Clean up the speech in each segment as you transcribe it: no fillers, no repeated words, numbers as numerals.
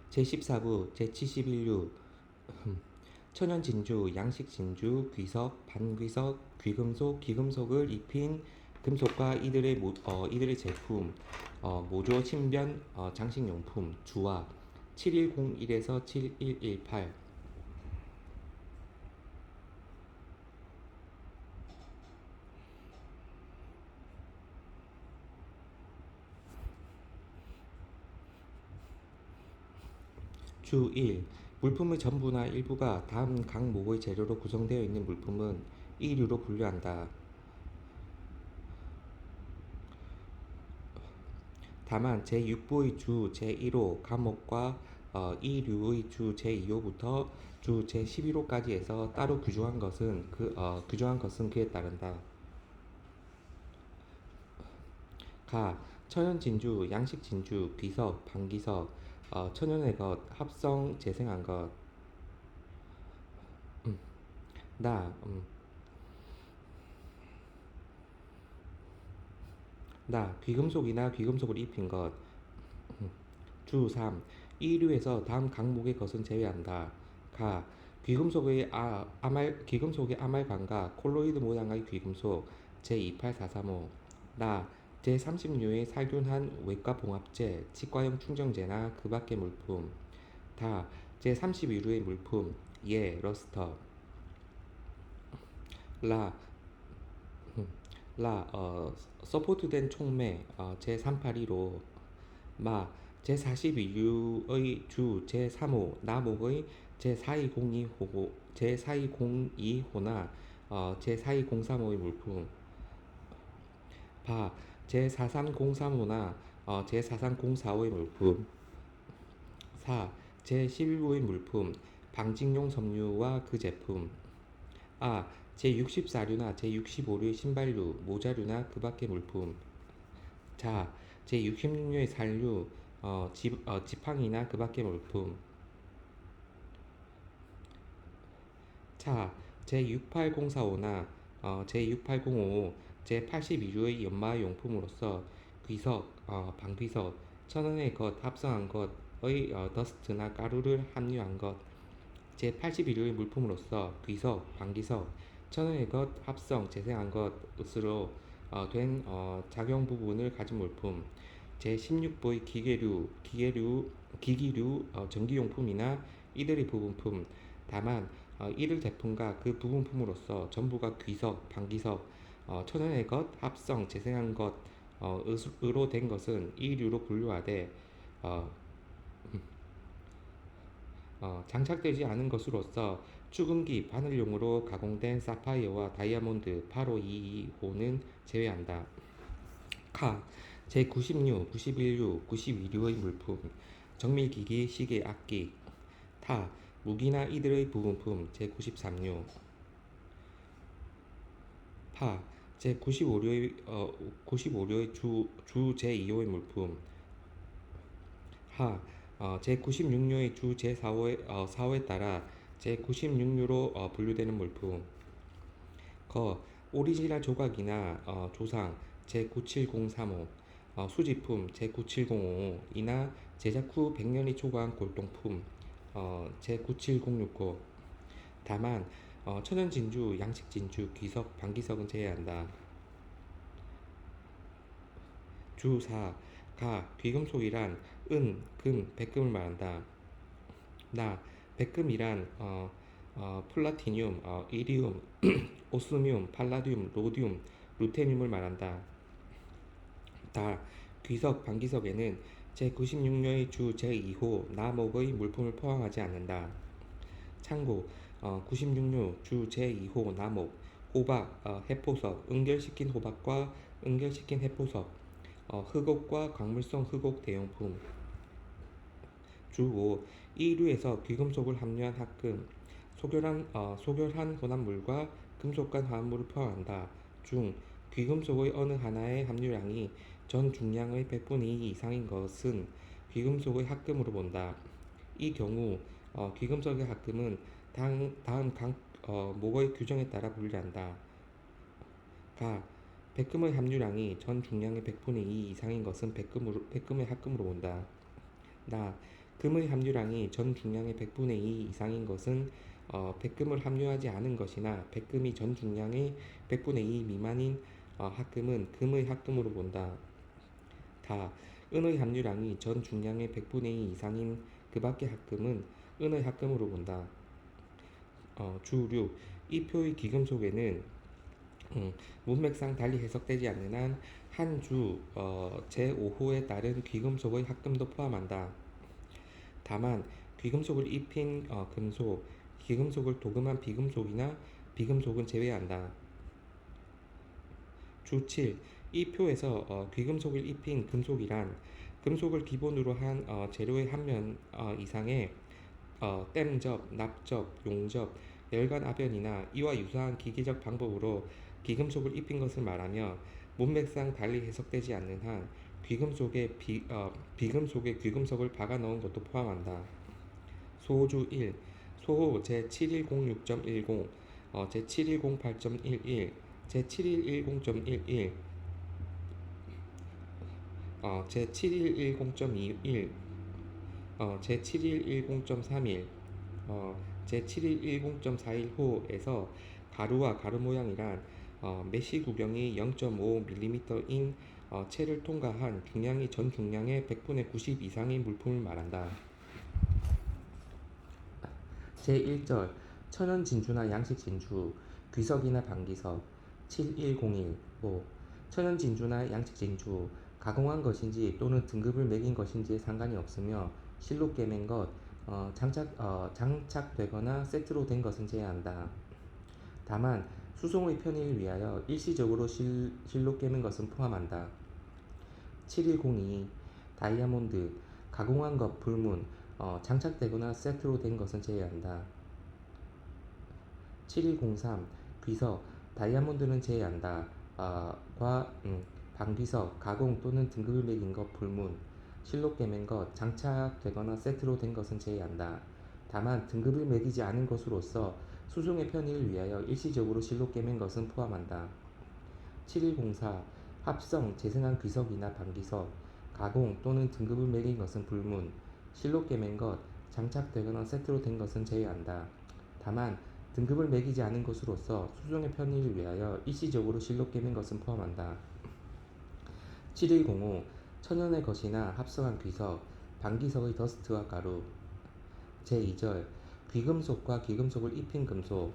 제14부 제71류 천연진주, 양식진주, 귀석, 반귀석, 귀금속, 기금속을 입힌 금속과 이들의 제품, 모조, 신변, 장식용품, 주화 7101에서 7118. 주 1. 물품의 전부나 일부가 다음 각목의 재료로 구성되어 있는 물품은 이 류로 분류한다. 다만 제6부의 주 제1호 과목과 이 류의 주 제2호부터 주 제11호까지에서 따로 규정한 것은 그에 따른다. 가 천연진주, 양식진주, 귀석, 반귀석, 천연의 것, 합성, 재생한 것. 나, 귀금속이나 귀금속을 입힌 것. 주 3. 이 류에서 다음 각목의 것은 제외한다. 가 귀금속의 아말감과 콜로이드 모양의 귀금속 제28435. 나 제30류의 살균한 외과봉합제, 치과용 충전재나 그 밖의 물품. 다 제32류의 물품 러스터. 라 서포트된 촉매 제381호. 마 제42류의 주 제3호 나목의 제4202호나 제42035의 물품. 바 제43035나 제43045의 물품. 4. 제11호의 물품 방직용 섬유와 그 제품. 제64류나 제65류의 신발류, 모자류나 그 밖의 물품. 제66류의 산류, 지팡이나 그 밖의 물품. 제68045나 제6805, 제82류의 연마용품으로서 귀석, 방귀석, 천연의 것, 합성한 것의 더스트나 가루를 함유한 것. 제81류의 물품으로서 귀석, 방귀석, 천연의 것, 합성, 재생한 것으로 된 작용 부분을 가진 물품. 제16부의 기기류, 전기용품이나 이들의 부분품. 다만 이들 제품과 그 부분품으로서 전부가 귀석, 방귀석, 천연의 것, 합성, 재생한 것으로 된 것은 이 류로 분류하되 어, 장착되지 않은 것으로서 축음기, 바늘용으로 가공된 사파이어와 다이아몬드 8522호는 제외한다. 제96, 91류, 92류의 물품, 정밀기기, 시계, 악기. 무기나 이들의 부분품 제93류. 제95류의 주 제2호의 물품. 제96류의 주 제4호에 따라 제96류로 분류되는 물품. 오리지널 조각이나 조상 제97035, 수집품 제9705 이나 제작 후 100년이 초과한 골동품 제97065. 다만 천연진주, 양식진주, 귀석, 방귀석은 제외한다. 주 4. 귀금속이란 은, 금, 백금을 말한다. 백금이란 플라티늄, 이리움, 오스뮴, 팔라듐, 로듐, 루테늄을 말한다. 귀석, 방귀석에는 제96류의 주 제2호 나목의 물품을 포함하지 않는다. 참고 96류 주 제2호 나목 호박, 해포석, 응결시킨 호박과 응결시킨 해포석, 흑옥과 광물성 흑옥 대용품. 주 5. 이 류에서 귀금속을 함유한 합금, 소결한 혼합물과 금속 간 화합물을 포함한다. 중. 귀금속의 어느 하나의 함유량이 전 중량의 100분의 2 이상인 것은 귀금속의 합금으로 본다. 이 경우 귀금속의 합금은 다음 목의 규정에 따라 분류한다. 백금의 함유량이 전 중량의 100분의 2 이상인 것은 백금의 합금으로 본다. 금의 함유량이 전 중량의 100분의 2 이상인 것은 백금을 함유하지 않은 것이나 백금이 전 중량의 100분의 2 미만인 합금은 금의 합금으로 본다. 다. 은의 함유량이 전 중량의 100분의 2 이상인 그 밖의 합금은 은의 합금으로 본다. 주6. 이 표의 기금속에는 문맥상 달리 해석되지 않는 한 한 주 제5호에 따른 귀금속의 합금도 포함한다. 다만 귀금속을 입힌 금속, 귀금속을 도금한 비금속이나 비금속은 제외한다. 주7. 이 표에서 귀금속을 입힌 금속이란 금속을 기본으로 한 재료의 한 면 이상의 땜접, 납접, 용접, 열간 아변이나 이와 유사한 기계적 방법으로 귀금속을 입힌 것을 말하며 문맥상 달리 해석되지 않는 한 비금속에 귀금속을 박아 넣은 것도 포함한다. 소호주 1. 소호 제7106.10, 제7108.11, 제7110.11, 제7110.21, 제7110.31, 제7110.41호에서 가루와 가루 모양이란 메시 구경이 0.5mm인 채를 통과한 중량이 전 중량의 100분의 90 이상의 물품을 말한다. 제1절 천연 진주나 양식 진주, 귀석이나 방기석. 7101. 5. 천연 진주나 양식 진주, 가공한 것인지 또는 등급을 매긴 것인지에 상관이 없으며 실로 깨맨 것, 장착되거나 세트로 된 것은 제외한다. 다만 수송의 편의를 위하여 일시적으로 실로 깨맨 것은 포함한다. 7102. 다이아몬드, 가공한 것 불문, 장착되거나 세트로 된 것은 제외한다. 7103. 귀석, 다이아몬드는 제외한다. 방귀석, 가공 또는 등급을 매긴 것 불문, 실로 깨맨 것, 장착되거나 세트로 된 것은 제외한다. 다만 등급을 매기지 않은 것으로서 수송의 편의를 위하여 일시적으로 실로 깨맨 것은 포함한다. 7104. 합성, 재생한 귀석이나 방귀석, 가공 또는 등급을 매긴 것은 불문, 실로 깨맨 것, 장착되거나 세트로 된 것은 제외한다. 다만 등급을 매기지 않은 것으로서 수송의 편의를 위하여 일시적으로 실로 깨맨 것은 포함한다. 7105. 천연의 것이나 합성한 귀석, 방귀석의 더스트와 가루. 제2절 귀금속과 귀금속을 입힌 금속.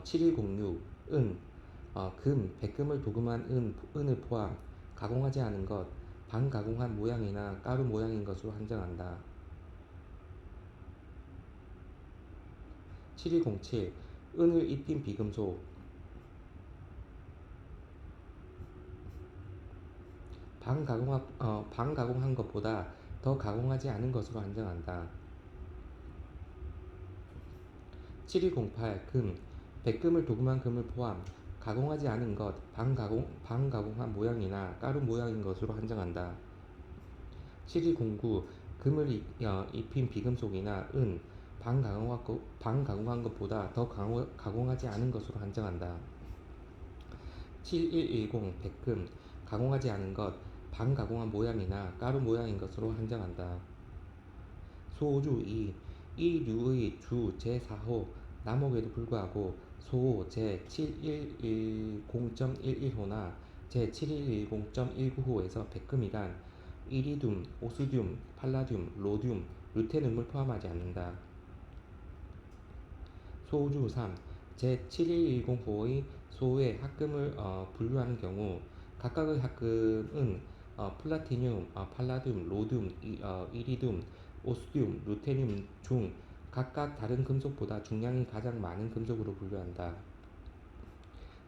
7106. 은, 금, 백금을 도금한 은을 포함, 가공하지 않은 것, 반가공한 모양이나 가루 모양인 것으로 한정한다. 7107. 은을 입힌 비금속. 반가공한 것보다 더 가공하지 않은 것으로 한정한다. 7108. 금, 백금을 도금한 금을 포함, 가공하지 않은 것, 반가공한 모양이나 가루 모양인 것으로 한정한다. 7109. 금을 입힌 비금속이나 은, 반가공한 것보다 더 가공하지 않은 것으로 한정한다. 7110. 백금, 가공하지 않은 것, 반가공한 모양이나 가루 모양인 것으로 한정한다. 소호주 2. 이 류의 주 제4호 남옥에도 불구하고 소호 제7110.11호나 제7110.19호에서 백금이란 이리듐, 오스듐, 팔라듐, 로듐, 루테늄을 포함하지 않는다. 소호주 3. 제7110호의 소호의 합금을 분류하는 경우 각각의 합금은 플라티늄, 팔라듐, 로듐, 이리듐, 오스듐, 루테늄 중 각각 다른 금속보다 중량이 가장 많은 금속으로 분류한다.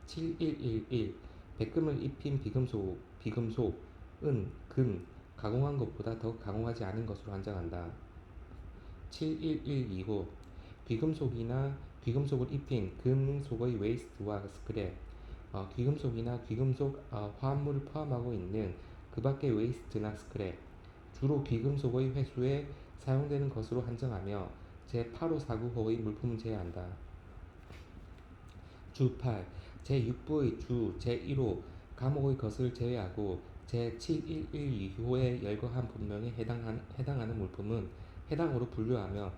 7111. 백금을 입힌 비금속은 금, 가공한 것보다 더 가공하지 않은 것으로 한정한다. 7112호. 귀금속을 입힌 금속의 웨이스트와 스크랩, 귀금속이나 귀금속 화합물을 포함하고 있는 그 밖의 웨이스트나 스크랩, 주로 귀금속의 회수에 사용되는 것으로 한정하며 제8549호의 물품은 제외한다. 주8. 제6부의 주 제1호 감옥의 것을 제외하고 제7112호에 열거한 법령에 해당하는 물품은 해당호로 분류하며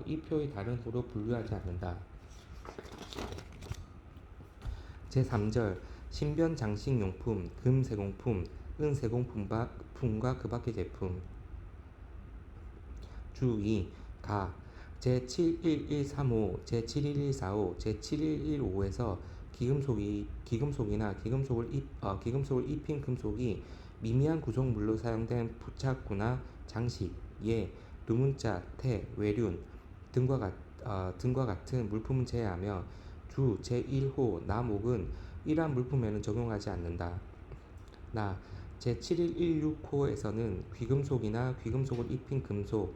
이 표의 다른 호로 분류하지 않는다. 제3절 신변 장식용품, 금 세공품, 은 세공품과 그 밖의 제품. 주2. 가. 제71135, 제71145, 제71115에서 기금속이나 기금속을 입힌 금속이 미미한 구성물로 사용된 부착구나 장식, 예, 두문자, 태, 외륜 등과 같은 물품은 제외하며 주 제1호 나목은 이러한 물품에는 적용하지 않는다. 나. 제7116호에서는 귀금속이나 귀금속을 입힌 금속,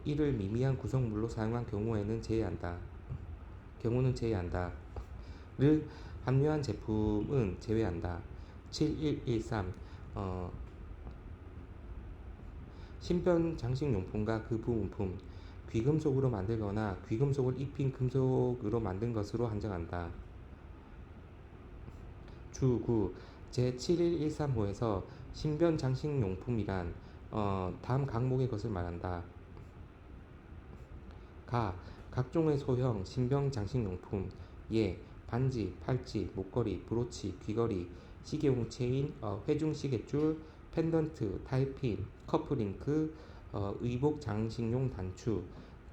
이를 미미한 구성물로 사용한 경우는 제외한다. 를 함유한 제품은 제외한다. 7113 신변 장식용품과 그 부분품 귀금속으로 만들거나 귀금속을 입힌 금속으로 만든 것으로 한정한다. 주9 제7113호에서 신변 장식용품이란 다음 각목의 것을 말한다. 가. 각종의 소형 신변 장식용품, 예, 반지, 팔찌, 목걸이, 브로치, 귀걸이, 시계용 체인, 회중 시계줄, 펜던트, 타이핀, 커플링크, 의복 장식용 단추,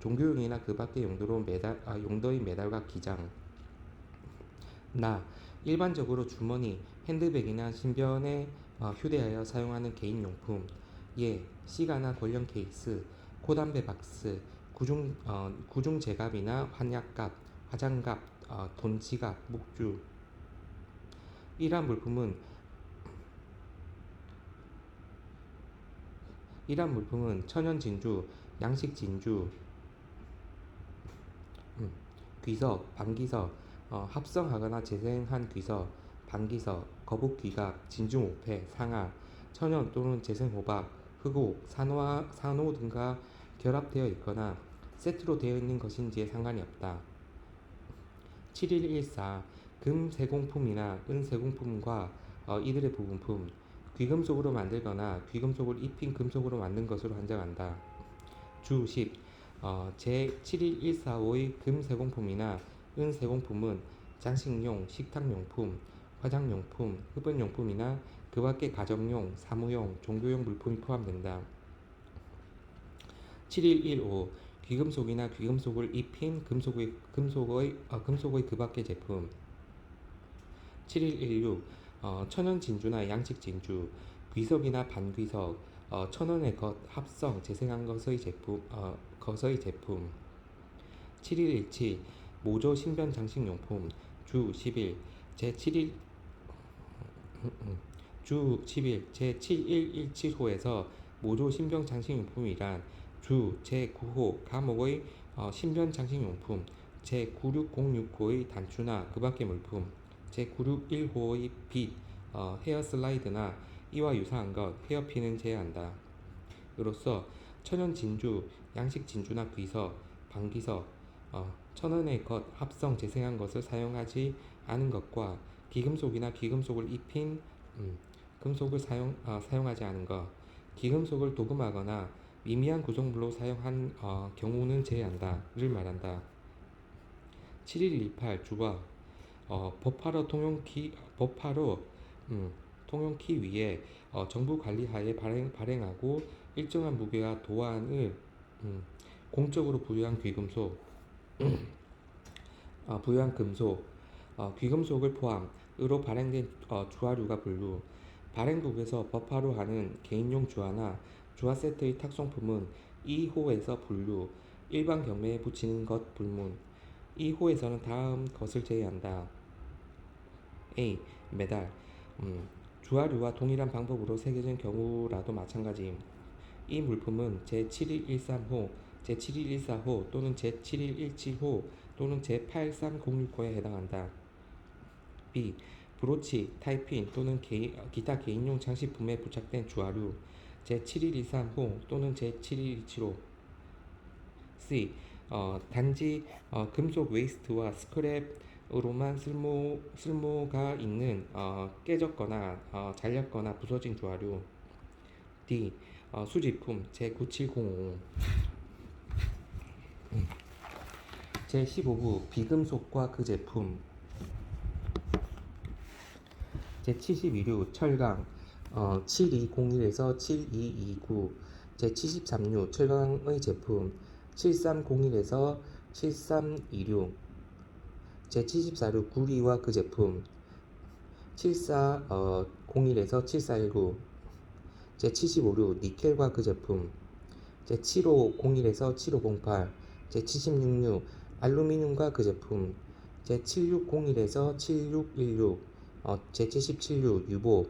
종교용이나 그 밖의 용도의 메달과 기장. 나. 일반적으로 주머니, 핸드백이나 신변에 휴대하여 사용하는 개인용품, 예, 시가나 권령 케이스, 고담배 박스, 구중 제갑이나 환약갑, 화장갑, 돈 지갑, 목주. 이러한 물품은 천연 진주, 양식 진주, 귀석, 방귀석, 합성하거나 재생한 귀석, 방귀석, 거북 귀갑, 진주 목패, 상아, 천연 또는 재생 호박, 흑옥, 산호 등과 결합되어 있거나 세트로 되어 있는 것인지에 상관이 없다. 7114 금 세공품이나 은 세공품과 이들의 부분품 귀금속으로 만들거나 귀금속을 입힌 금속으로 만든 것으로 한정한다. 주 10 제71145의 금 세공품이나 은 세공품은 장식용, 식탁용품, 화장용품, 흡연용품이나 그 밖의 가정용, 사무용, 종교용 물품이 포함된다. 7115 귀금속이나 귀금속을 입힌 금속의 그 밖의 제품. 7116 천연 진주나 양식 진주, 귀석이나 반귀석, 천연의 것, 합성, 재생한 것의 제품. 7117 모조 신변 장식용품, 주 10일 제7일 제7117호에서 모조 신변 장식용품이란 주 제9호 감옥의 신변 장식용품, 제9606호의 단추나 그 밖의 물품, 제961호의 빗, 헤어 슬라이드나 이와 유사한 것, 헤어핀은 제외한다. 이로써 천연 진주, 양식 진주나 귀석, 방귀석, 천연의 것, 합성, 재생한 것을 사용하지 않은 것과 기금속이나 기금속을 입힌 금속을 사용하지 않은 것, 기금속을 도금하거나 미미한 구성물로 사용한 경우는 제외한다를 말한다. 7118 주가 법화로 통용키 위에 정부 관리하에 발행하고 일정한 무게와 도안을 공적으로 부여한 금속, 귀금속을 포함으로 발행된 주화류가 분류. 발행국에서 법화로 하는 개인용 주화나 주화 세트의 탁송품은 이 호에서 분류. 일반 경매에 붙이는 것 불문. 이 호에서는 다음 것을 제외한다. A. 메달. 주화류와 동일한 방법으로 새겨진 경우라도 마찬가지임. 이 물품은 제7113호, 제7114호 또는 제7117호 또는 제8306호에 해당한다. B. 브로치, 타이핀 또는 기타 개인용 장식품에 부착된 주화류 제7123호 또는 제7127호. C. 단지 금속 웨이스트와 스크랩의 으로만 쓸모가 있는 깨졌거나 잘렸거나 부서진 조화류. D. 수지품 제9705. 제15부 비금속과 그 제품. 제72류 철강 7201에서 7229. 제73류 철강의 제품 7301에서 7326. 제74류 구리와 그 제품 7401에서 7419. 제75류 니켈과 그 제품 제7501에서 7508. 제76류 알루미늄과 그 제품 제7601에서 7616. 제77류 유보.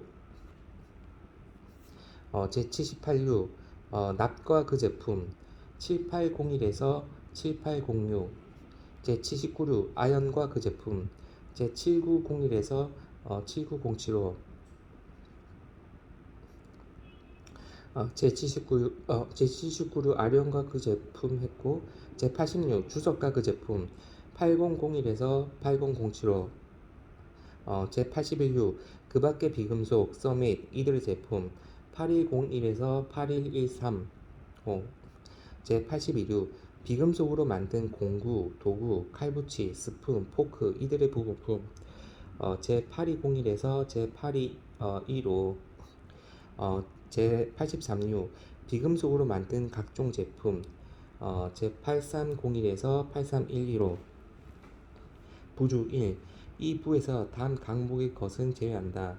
제78류 납과 그 제품 7801에서 7806. 제79류 아연과 그 제품 제7901에서 7907호. 제79류 아련과 그 제품 했고, 제86 주석과 그 제품 8001에서 8007호. 제81류 그 밖의 비금속 서밋 이들 제품 8101에서 8113. 제82류 비금속으로 만든 공구, 도구, 칼붙이, 스푼, 포크 이들의 부부품 제8201에서 제8215. 제83류 비금속으로 만든 각종 제품 제8301에서 8312로. 부주 1. 이 부에서 다음 항목의 것은 제외한다.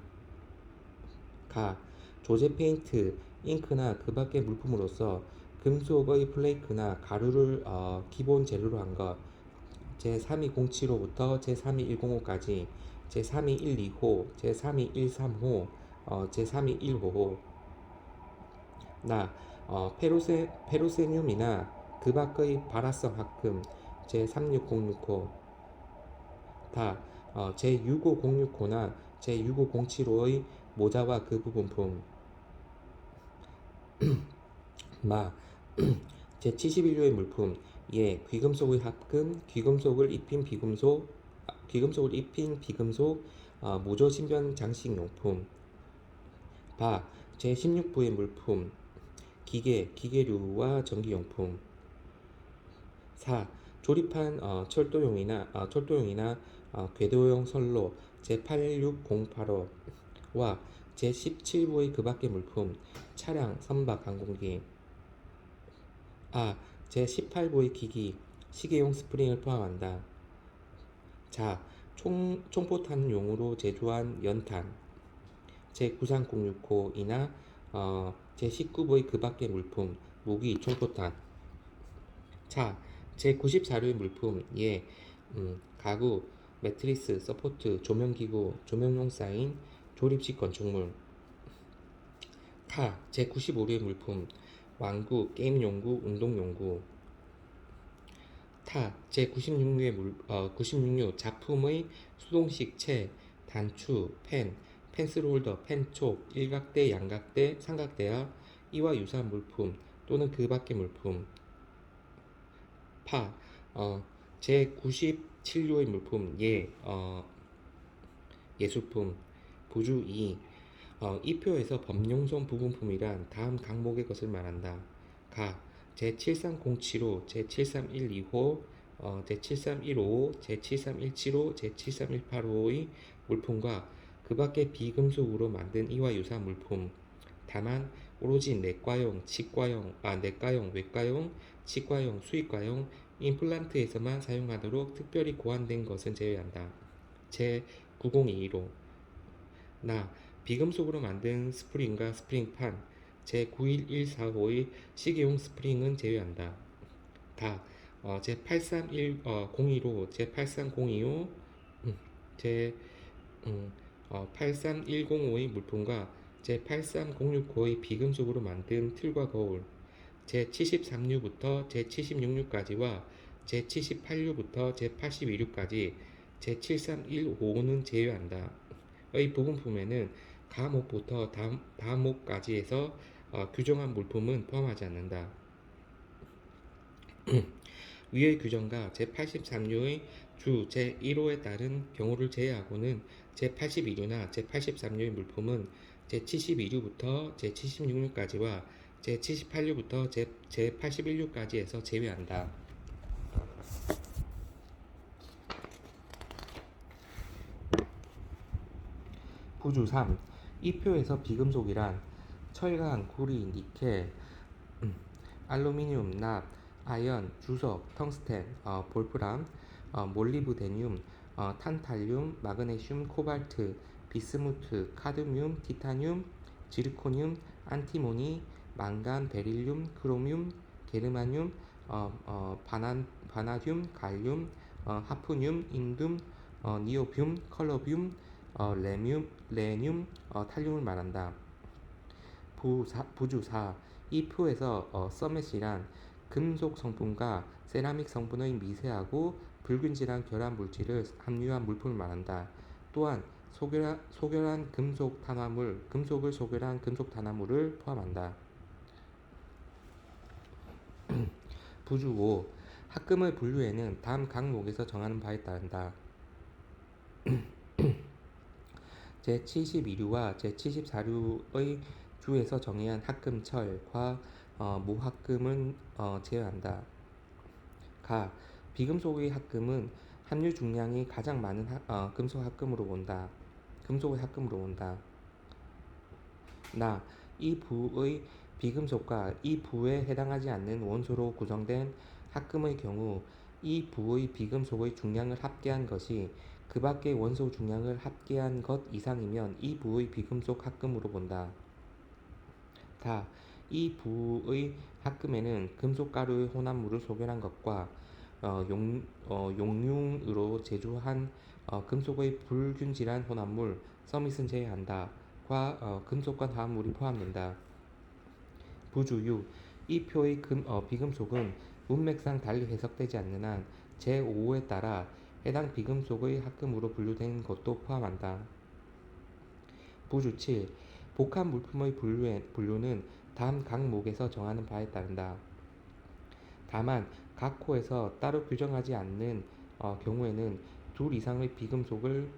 가. 조제 페인트, 잉크나 그 밖의 물품으로서 금속의 플레이크나 가루를 기본 재료로 한 것. 제3207호부터 제32105까지. 제3212호, 제3213호, 제3215호. 나. 페루세늄이나 그 밖의 발화성 합금. 제3606호. 다. 제65006호나 제65075의 모자와 그 부분품. 마. 제71류의 물품. 예. 귀금속의 합금, 귀금속을 입힌 비금속, 모조 신변 장식용품. 바. 제16부의 물품. 기계류와 전기용품. 4. 조립한 철도용이나 궤도용 선로 제8608호와 제17부의 그 밖의 물품. 차량, 선박, 항공기. 제18부의 기기, 시계용 스프링을 포함한다. 자. 총포탄용으로 제조한 연탄 제9306호이나 제19부의 그 밖의 물품, 무기, 총포탄. 자. 제94류의 물품. 예. 가구, 매트리스, 서포트, 조명기구, 조명용 사인, 조립식 건축물. 타. 제95류의 물품. 완구, 게임용구, 운동용구. 타. 제96류 작품의 수동식 채, 단추, 펜, 펜슬홀더, 펜촉, 일각대, 양각대, 삼각대와 이와 유사한 물품 또는 그 밖의 물품. 파. 제97류의 물품. 예. 예술품. 부주 2. 이 표에서 범용성 부분품이란 다음 항목의 것을 말한다. 가. 제7307호, 제7312호, 제7315, 제7317호, 제7318호의 물품과 그 밖의 비금속으로 만든 이와 유사한 물품. 다만 오로지 내과용, 외과용, 치과용, 수의과용, 임플란트에서만 사용하도록 특별히 고안된 것은 제외한다. 제9021호. 나. 비금속으로 만든 스프링과 스프링판 제91145의 시계용 스프링은 제외한다. 다. 제83101호, 제83025, 제83105의 물품과 제83065의 비금속으로 만든 틀과 거울 제73류부터 제76류까지와 제78류부터 제82류까지 제7315는 제외한다. 의 부분품에는 가목부터 다목까지에서 규정한 물품은 포함하지 않는다. 위의 규정과 제83류의 주 제1호에 따른 경우를 제외하고는 제82류나 제83류의 물품은 제72류부터 제76류까지와 제78류부터 제81류까지에서 제외한다. 부주 3. 이 표에서 비금속이란 철강, 구리, 니켈, 알루미늄, 납, 아연, 주석, 텅스텐, 볼프람, 몰리브데늄, 탄탈륨, 마그네슘, 코발트, 비스무트, 카드뮴, 티타늄, 지르코늄, 안티모니, 망간, 베릴륨, 크로뮴, 게르마늄, 바나듐, 갈륨, 하프늄, 인듐, 니오듐, 컬러듐, 레듐, 탈륨을 말한다. 부주 4. 이 표에서 서맷이란 금속 성분과 세라믹 성분의 미세하고 불균질한 결합 물질을 함유한 물품을 말한다. 또한 소결한 금속을 소결한 금속 탄화물을 포함한다. 부주 5. 합금의 분류에는 다음 각목에서 정하는 바에 따른다. 제72류와 제74류의 주에서 정의한 합금철과 무합금은 제외한다. 가. 비금속의 합금은 함유 중량이 가장 많은 금속의 합금으로 본다. 나. 이 부의 비금속과 이 부에 해당하지 않는 원소로 구성된 합금의 경우 이 부의 비금속의 중량을 합계한 것이 그 밖의 원소 중량을 합계한 것 이상이면 이 부의 비금속 합금으로 본다. 다. 이 부의 합금에는 금속가루의 혼합물을 소결한 것과 용융으로 제조한 금속의 불균질한 혼합물 서밋은 제외한다. 과 금속과 화합물이 포함된다. 부주 6. 이 표의 비금속은 문맥상 달리 해석되지 않는 한 제5호에 따라 해당 비금속의 합금으로 분류된 것도 포함한다. 부주 7. 복합 물품의 분류는 다음 각목에서 정하는 바에 따른다. 다만 각 호에서 따로 규정하지 않는 경우에는 둘 이상의 비금속을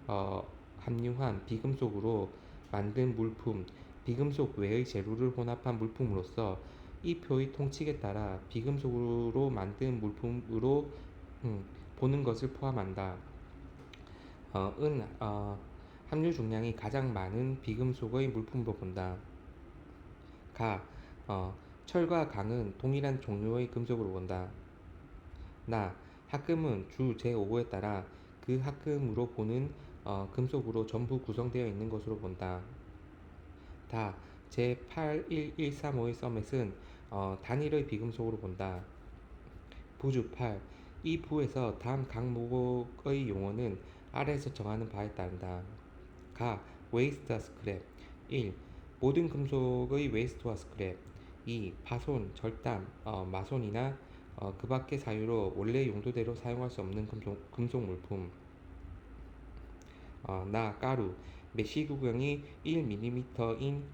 함유한 비금속으로 만든 물품, 비금속 외의 재료를 혼합한 물품으로서 이 표의 통칙에 따라 비금속으로 만든 물품으로 보는 것을 포함한다. 함유 중량이 가장 많은 비금속의 물품으로 본다. 가. 철과 강은 동일한 종류의 금속으로 본다. 나. 합금은 주 제5호에 따라 그 합금으로 보는 금속으로 전부 구성되어 있는 것으로 본다. 다. 제81135의 서밋은 단일의 비금속으로 본다. 부주 8. 이 부에서 다음 각목의 용어는 아래에서 정하는 바에 따른다. 가. 웨이스트와 스크랩. 1. 모든 금속의 웨이스트와 스크랩. 2. 파손, 절단, 마손이나 그 밖의 사유로 원래 용도대로 사용할 수 없는 금속 물품. 나. 가루. 메쉬 구경이 1mm인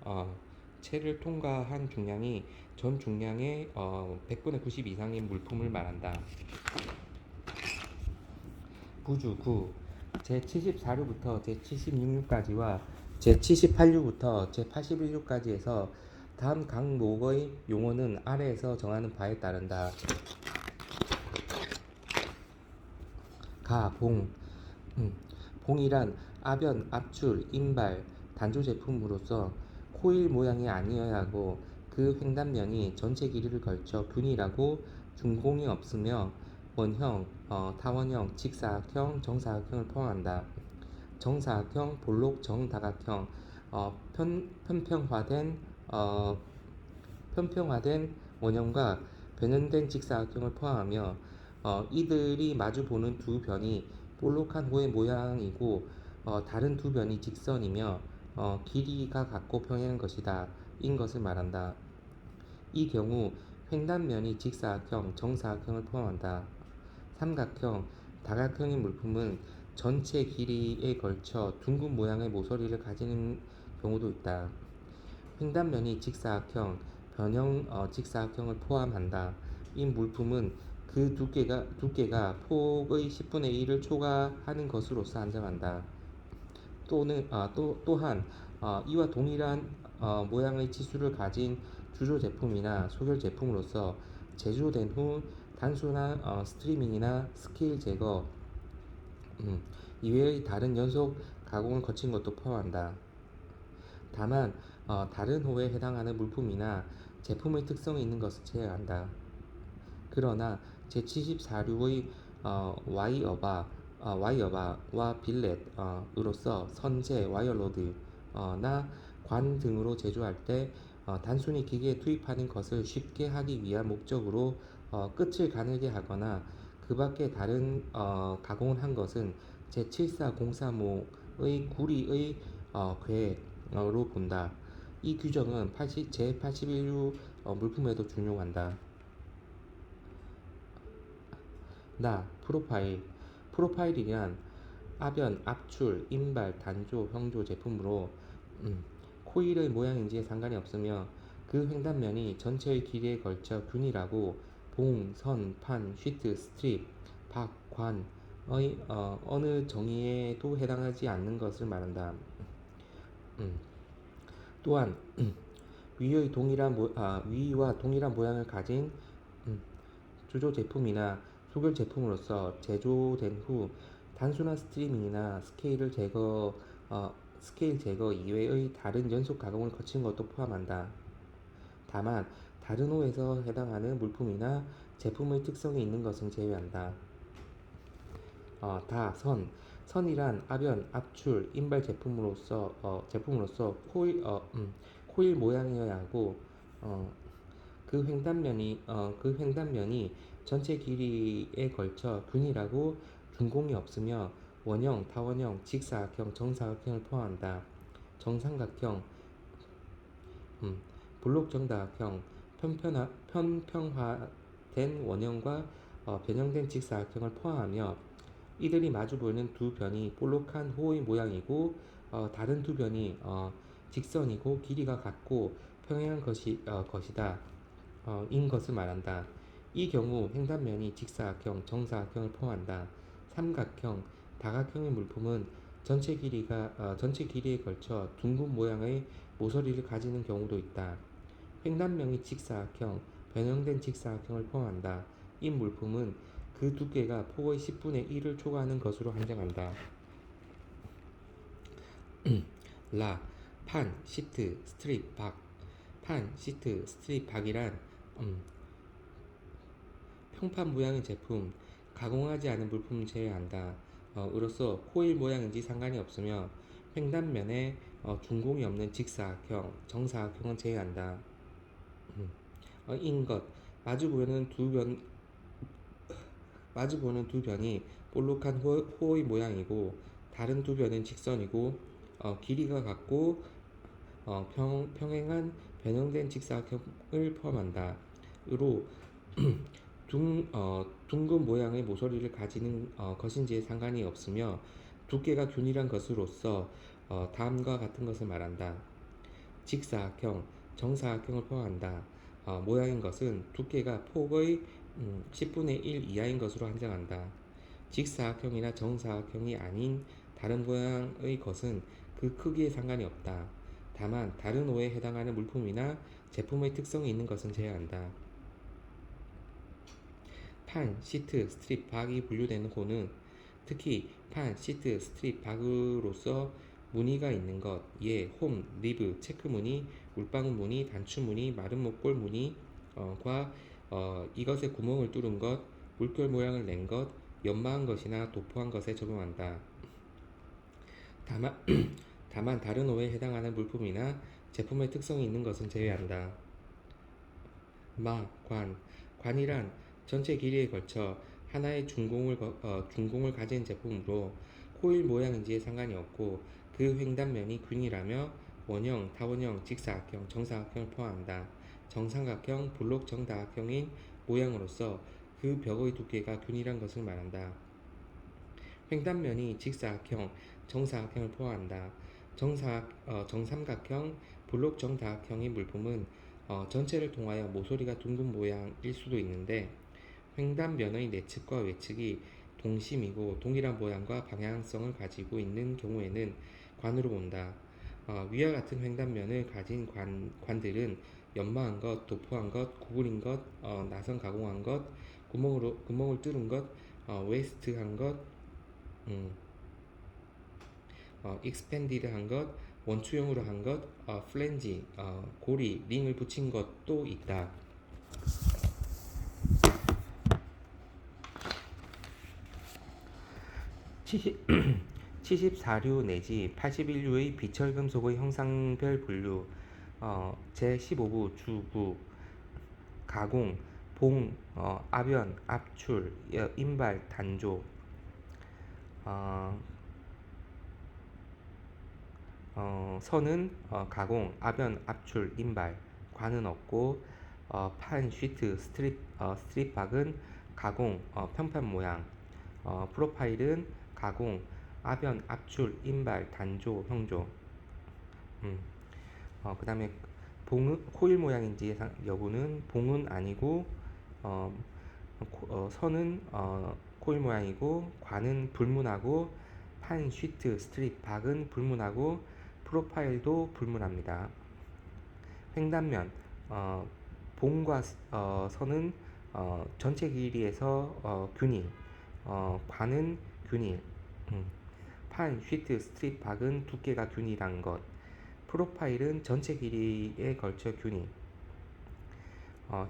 채를 통과한 중량이 전 중량의 100분의 90 이상인 물품을 말한다. 부주 9. 제74류부터 제76류까지와 제78류부터 제81류까지에서 다음 각목의 용어는 아래에서 정하는 바에 따른다. 가. 봉. 봉이란 아변, 압출, 인발, 단조 제품으로서 코일 모양이 아니어야 하고 그 횡단면이 전체 길이를 걸쳐 균일하고 준공이 없으며 원형, 타원형, 직사각형, 정사각형을 포함한다. 정사각형, 볼록 정다각형, 편평화된 원형과 변형된 직사각형을 포함하며 이들이 마주 보는 두 변이 볼록한 호의 모양이고 다른 두 변이 직선이며 길이가 같고 평행한 것이다. 인 것을 말한다. 이 경우 횡단면이 직사각형, 정사각형을 포함한다. 삼각형, 다각형인 물품은 전체 길이에 걸쳐 둥근 모양의 모서리를 가지는 경우도 있다. 횡단면이 직사각형, 변형 직사각형을 포함한다. 이 물품은 그 두께가 폭의 10분의 1을 초과하는 것으로서 한정한다. 또한 이와 동일한 모양의 치수를 가진 주조 제품이나 소결 제품으로서 제조된 후 단순한 스트리밍이나 스케일 제거 이외의 다른 연속 가공을 거친 것도 포함한다. 다만 다른 호에 해당하는 물품이나 제품의 특성이 있는 것을 제외한다. 그러나 제74류의 와이어바와 빌렛으로서 선재, 와이어로드나 관 등으로 제조할 때 단순히 기계에 투입하는 것을 쉽게 하기 위한 목적으로 끝을 가늘게 하거나 그 밖에 다른 가공을 한 것은 제7403호의 구리의 궤로 본다. 이 규정은 제81류 물품에도 준용한다. 프로파일이란 아변, 압출, 인발, 단조, 형조 제품으로 코일의 모양인지에 상관이 없으며 그 횡단면이 전체의 길이에 걸쳐 균일하고 봉, 선, 판, 쉬트, 스트립, 박, 관의 어느 정의에도 해당하지 않는 것을 말한다. 음, 또한 위와 동일한 모양을 가진 주조 제품이나 소결 제품으로서 제조된 후 단순한 스트리밍이나 스케일 제거 이외의 다른 연속 가공을 거친 것도 포함한다. 다만 다른 호에서 해당하는 물품이나 제품의 특성이 있는 것은 제외한다. 선이란 아변, 압출, 인발 제품으로서 코일 모양이어야 하고 그 횡단면이 전체 길이에 걸쳐 균일하고 준공이 없으며 원형, 타원형, 직사각형, 정사각형을 포함한다. 정삼각형, 블록 편평화된 원형과 변형된 직사각형을 포함하며 이들이 마주 보이는 두 변이 볼록한 호의 모양이고 다른 두 변이 직선이고 길이가 같고 평행한 것이다. 인 것을 말한다. 이 경우 횡단면이 직사각형, 정사각형을 포함한다. 삼각형, 다각형의 물품은 전체 길이에 걸쳐 둥근 모양의 모서리를 가지는 경우도 있다. 횡단면이 직사각형, 변형된 직사각형을 포함한다. 이 물품은 그 두께가 폭의 10분의 1을 초과하는 것으로 한정한다. 판, 시트, 스트립, 박. 판, 시트, 스트립, 박이란 평판 모양의 제품, 가공하지 않은 물품을 제외한다. 으로써 코일 모양인지 상관이 없으며 횡단면에 준공이 없는 직사각형, 정사각형은 제외한다. 인것, 마주 보는 두 변이 볼록한 호의 모양이고 다른 두 변은 직선이고 길이가 같고 평행한 변형된 직사각형을 포함한다. 으로 둥근 모양의 모서리를 가지는 것인지에 상관이 없으며 두께가 균일한 것으로서 다음과 같은 것을 말한다. 직사각형, 정사각형을 포함한다. 모양인 것은 두께가 폭의 10분의 1 이하인 것으로 한정한다. 직사각형이나 정사각형이 아닌 다른 모양의 것은 그 크기에 상관이 없다. 다만 다른 호에 해당하는 물품이나 제품의 특성이 있는 것은 제외한다. 판, 시트, 스트립, 박이 분류되는 호는 특히 판, 시트, 스트립, 박으로서 무늬가 있는 것, 홈, 리브, 체크 무늬, 물방울 무늬, 단추 무늬, 마른 목골 무늬과 이것에 구멍을 뚫은 것, 물결 모양을 낸 것, 연마한 것이나 도포한 것에 적용한다. 다만 다른 호에 해당하는 물품이나 제품의 특성이 있는 것은 제외한다. 관이란 전체 길이에 걸쳐 하나의 준공을 가진 제품으로 코일 모양인지에 상관이 없고 그 횡단면이 균일하며 원형, 타원형, 직사각형, 정사각형을 포함한다. 정삼각형, 블록 정다각형인 모양으로서 그 벽의 두께가 균일한 것을 말한다. 횡단면이 직사각형, 정사각형을 포함한다. 정삼각형, 블록 정다각형의 물품은 전체를 통하여 모서리가 둥근 모양일 수도 있는데 횡단 면의 내측과 외측이 동심이고 동일한 모양과 방향성을 가지고 있는 경우에는 관으로 본다. 위와 같은 횡단면을 가진 관들은 연마한 것, 도포한 것, 구부린 것, 나선 가공한 것, 구멍을 뚫은 것, 웨이스트한 것, 음, 익스펜디드한 것, 원추형으로 한 것, 플랜지, 고리, 링을 붙인 것도 있다. 74류 내지 81류의 비철금속의 형상별 분류. 제15부 주부 가공 봉 아변 압출 인발 단조. 어, 선은 가공 아변 압출 인발. 관은 없고 판 쉬트 스트립박은 가공 평판 모양. 프로파일은 가공 아변 압출 인발 단조 형조. 음. 그 다음에 봉은 코일 모양인지 여부는 봉은 아니고 어, 선은 코일 모양이고 관은 불문하고 판 쉬트 스트립 박은 불문하고 프로파일도 불문합니다. 횡단면 봉과 선은 전체 길이에서 균일, 관은 균일, 판 쉬트 스트립 박은 두께가 균일한 것, 프로파일은 전체 길이에 걸쳐 균일.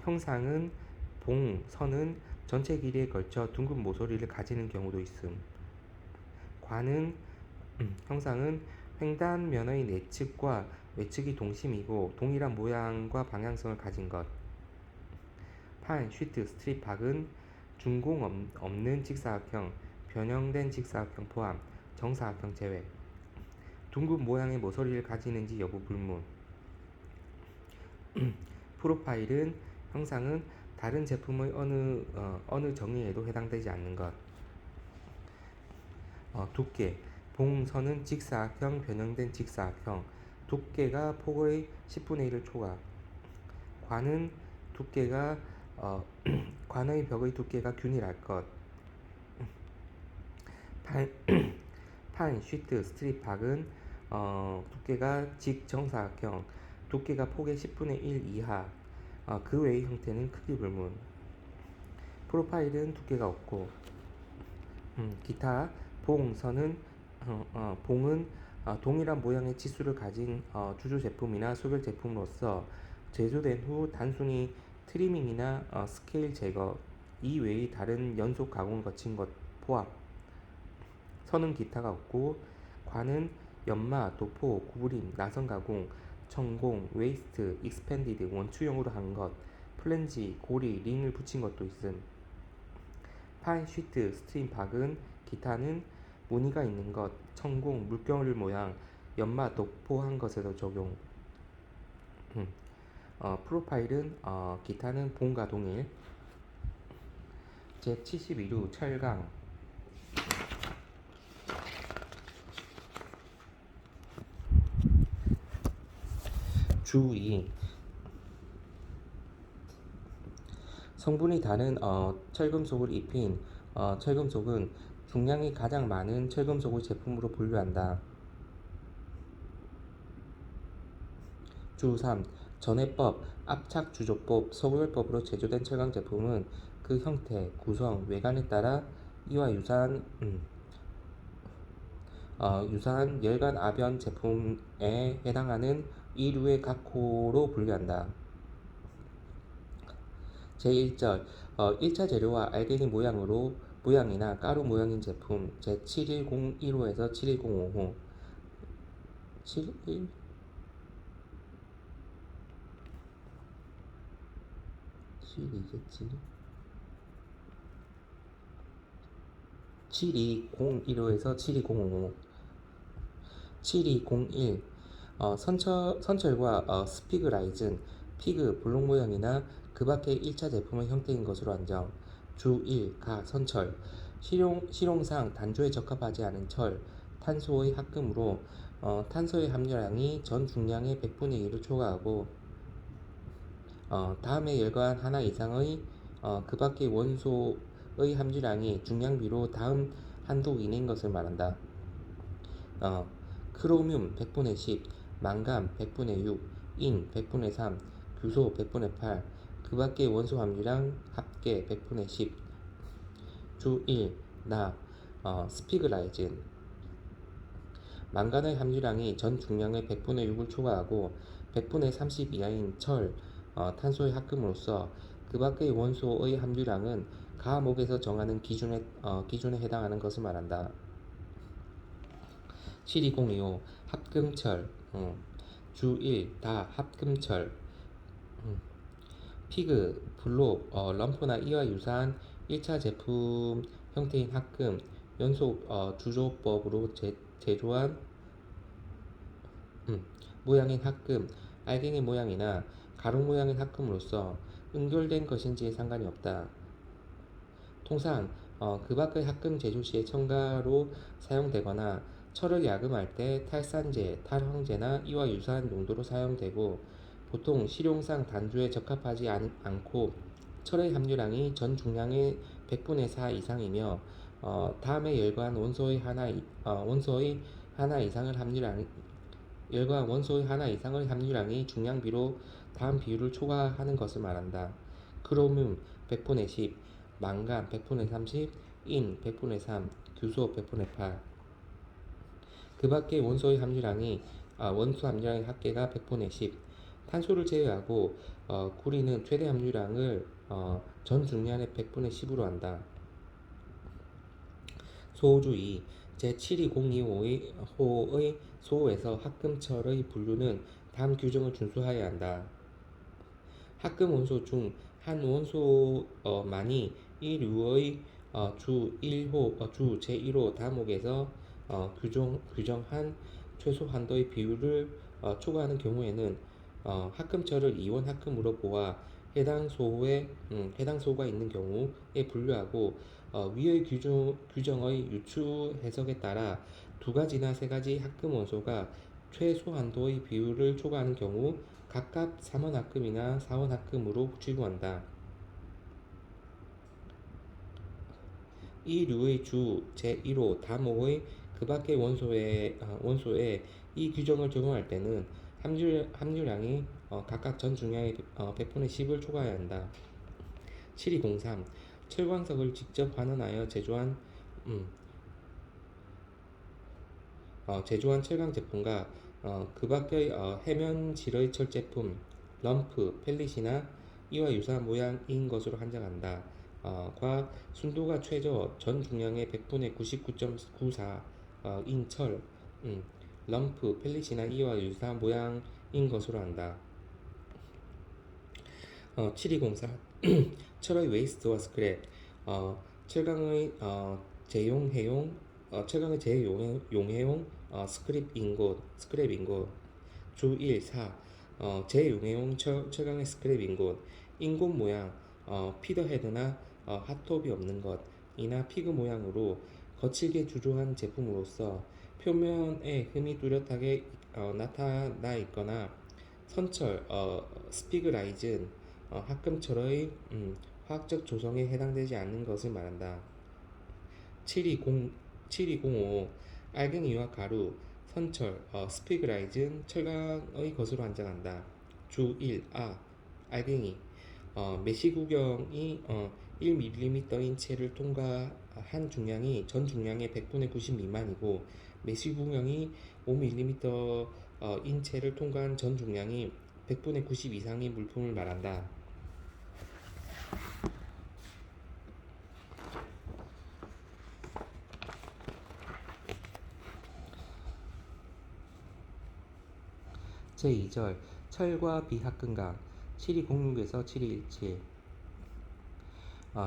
형상은 봉, 선은 전체 길이에 걸쳐 둥근 모서리를 가지는 경우도 있음. 관은 형상은 횡단면의 내측과 외측이 동심이고 동일한 모양과 방향성을 가진 것. 판, 쉬트, 스트립 박은 준공 없는 직사각형, 변형된 직사각형 포함, 정사각형 제외. 둥근 모양의 모서리를 가지는지 여부 불문. 프로파일은 형상은 다른 제품의 어느 정의에도 해당되지 않는 것. 두께 봉선은 직사각형 변형된 직사각형 두께가 폭의 10분의 1을 초과. 관은 두께가 관의 벽의 두께가 균일할 것. 판, 판 쉬트 스트립 박은 두께가 직정사각형 두께가 폭의 10분의 1 이하. 그 외의 형태는 크기 불문. 프로파일은 두께가 없고. 기타 봉선은 봉은 동일한 모양의 치수를 가진 주조 제품이나 소별 제품으로서 제조된 후 단순히 트리밍이나 스케일 제거 이외의 다른 연속 가공을 거친 것 포함. 선은 기타가 없고 관은 연마, 도포, 구부림, 나선 가공, 천공, 웨이스트, 익스펜디드, 원추형으로 한 것, 플랜지, 고리, 링을 붙인 것도 있음. 판, 쉬트, 스트림 박은 기타는 무늬가 있는 것, 천공, 물결 모양, 연마, 도포한 것에도 적용. 프로파일은 기타는 봉과 동일. 제72류 철강 주의 성분이 다른 철금속을 입힌 철금속은 중량이 가장 많은 철금속의 제품으로 분류한다. 주 3. 전해법, 압착주조법, 소별법으로 제조된 철강 제품은 그 형태, 구성, 외관에 따라 이와 유사한 열간 아변 제품에 해당하는 이류의 각 호로 분류한다. 제1절 1차 재료와 알갱이 모양이나 가루 모양인 제품 제7101호에서 7105호 71 7이겠지 7201호에서 7205 7201 선철과 스피그라이즌 피그 블록 모양이나 그 밖의 1차 제품의 형태인 것으로 안정. 주 1. 가 선철 실용상 단조에 적합하지 않은 철 탄소의 합금으로 탄소의 함유량이 전 중량의 100분의 1을 초과하고 다음에 열거한 하나 이상의 그 밖의 원소의 함유량이 중량비로 다음 한도 이내인 것을 말한다. 어, 크로뮴 100분의 10, 망간 100분의 6, 인 100분의 3, 규소 100분의 8, 그 밖의 원소 함유량 합계 100분의 10, 주 1, 나, 스피그라이진. 망간의 함유량이 전 중량의 100분의 6을 초과하고 100분의 30 이하인 철, 탄소의 합금으로서 그 밖의 원소의 함유량은 가목에서 정하는 기준에 해당하는 것을 말한다. 72025 합금철, 주 1, 다 합금철. 피그, 블록, 럼프나 이와 유사한 1차 제품 형태인 합금, 연속 주조법으로 제조한 모양인 합금, 알갱이 모양이나 가루 모양인 합금으로서 응결된 것인지에 상관이 없다. 통상 그 밖의 합금 제조 시에 첨가로 사용되거나 철을 야금할 때 탈산제, 탈황제나 이와 유사한 용도로 사용되고 보통 실용상 단조에 적합하지 않고 철의 함유량이 전 중량의 100분의 4 이상이며 다음에 원소의 하나 이상을 함유량 열과 원소의 하나 이상의 함유량이 중량비로 다음 비율을 초과하는 것을 말한다. 크로뮴 100분의 10, 망간 100분의 30, 인 100분의 3, 규소 100분의 8. 그 밖의 원소 함유량의 합계가 100분의 10. 탄소를 제외하고 구리는 최대 함유량을 전 중량의 100분의 10으로 한다. 소호주의 제7202호의 소호에서 합금철의 분류는 다음 규정을 준수하여야 한다. 합금 원소 중 한 원소만이 이 류의 주 1호, 주 제1호 다목에서 규정한 최소 한도의 비율을 초과하는 경우에는 합금철을 이원 합금으로 보아 해당 소호가 있는 경우에 분류하고 위의 규정의 유추 해석에 따라 두 가지나 세 가지 합금 원소가 최소 한도의 비율을 초과하는 경우 각각 3원 합금이나 4원 합금으로 취급한다. 이 류의 주 제1호 다목의 그 밖의 원소에 이 규정을 적용할 때는 함유량이 각각 전 중량의 100분의 10을 초과해야 한다. 7203 철광석을 직접 환원하여 제조한 철강 제품과 그 밖의 해면질의 철 제품, 럼프, 펠릿이나 이와 유사한 모양인 것으로 한정한다. 과 순도가 최저 전 중량의 100분의 99.94 인 철, 럼프, 펠릿이나 이와 유사한 모양인 것으로 한다. 7204 철의 웨이스트와 스크랩 철강의 재용해용 스크랩 인곳 주 1, 4 재용해용 철강의 스크랩 인곳 모양 피더 헤드나 핫톱이 없는 것이나 피그 모양으로 거칠게 주조한 제품으로서 표면에 흠이 뚜렷하게 나타나 있거나 선철 스피그라이즌 합금철의 화학적 조성에 해당되지 않는 것을 말한다. 7205 알갱이와 가루, 선철, 스피그라이즌, 철강의 것으로 한정한다. 주 1. 알갱이 메시구경이 1mm인 채를 통과한 중량이 전 중량의 100분의 90 미만이고 메시구경이 5mm인 채를 통과한 전 중량이 100분의 90 이상의 물품을 말한다. 제2절 철과 비합금강 7206에서 7217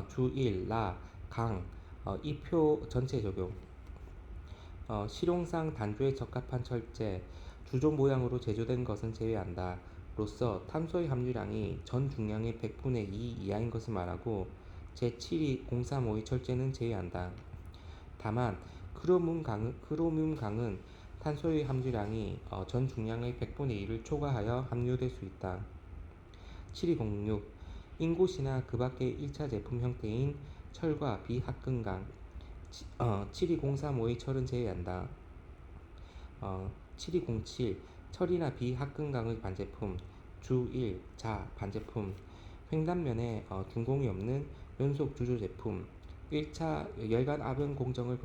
주 1, 강 이 표 전체 적용 실용상 단조에 적합한 철제, 주조 모양으로 제조된 것은 제외한다. 로서 탄소의 함유량이 전 중량의 100분의 2 이하인 것을 말하고 제7203호의 철제는 제외한다. 다만 크로뮴 강은 탄소의 함유량이 전 중량의 100분의 1을 초과하여 함유될 수 있다. 7206 인곳이나 그 밖의 1차 제품 형태인 철과 비합금강 7203호의 철은 제외한다. 7207 철이나 비합금강의 반제품 주 1, 자 반제품 횡단면에 준공이 없는 연속 주조 제품 1차 열간 압연 공정을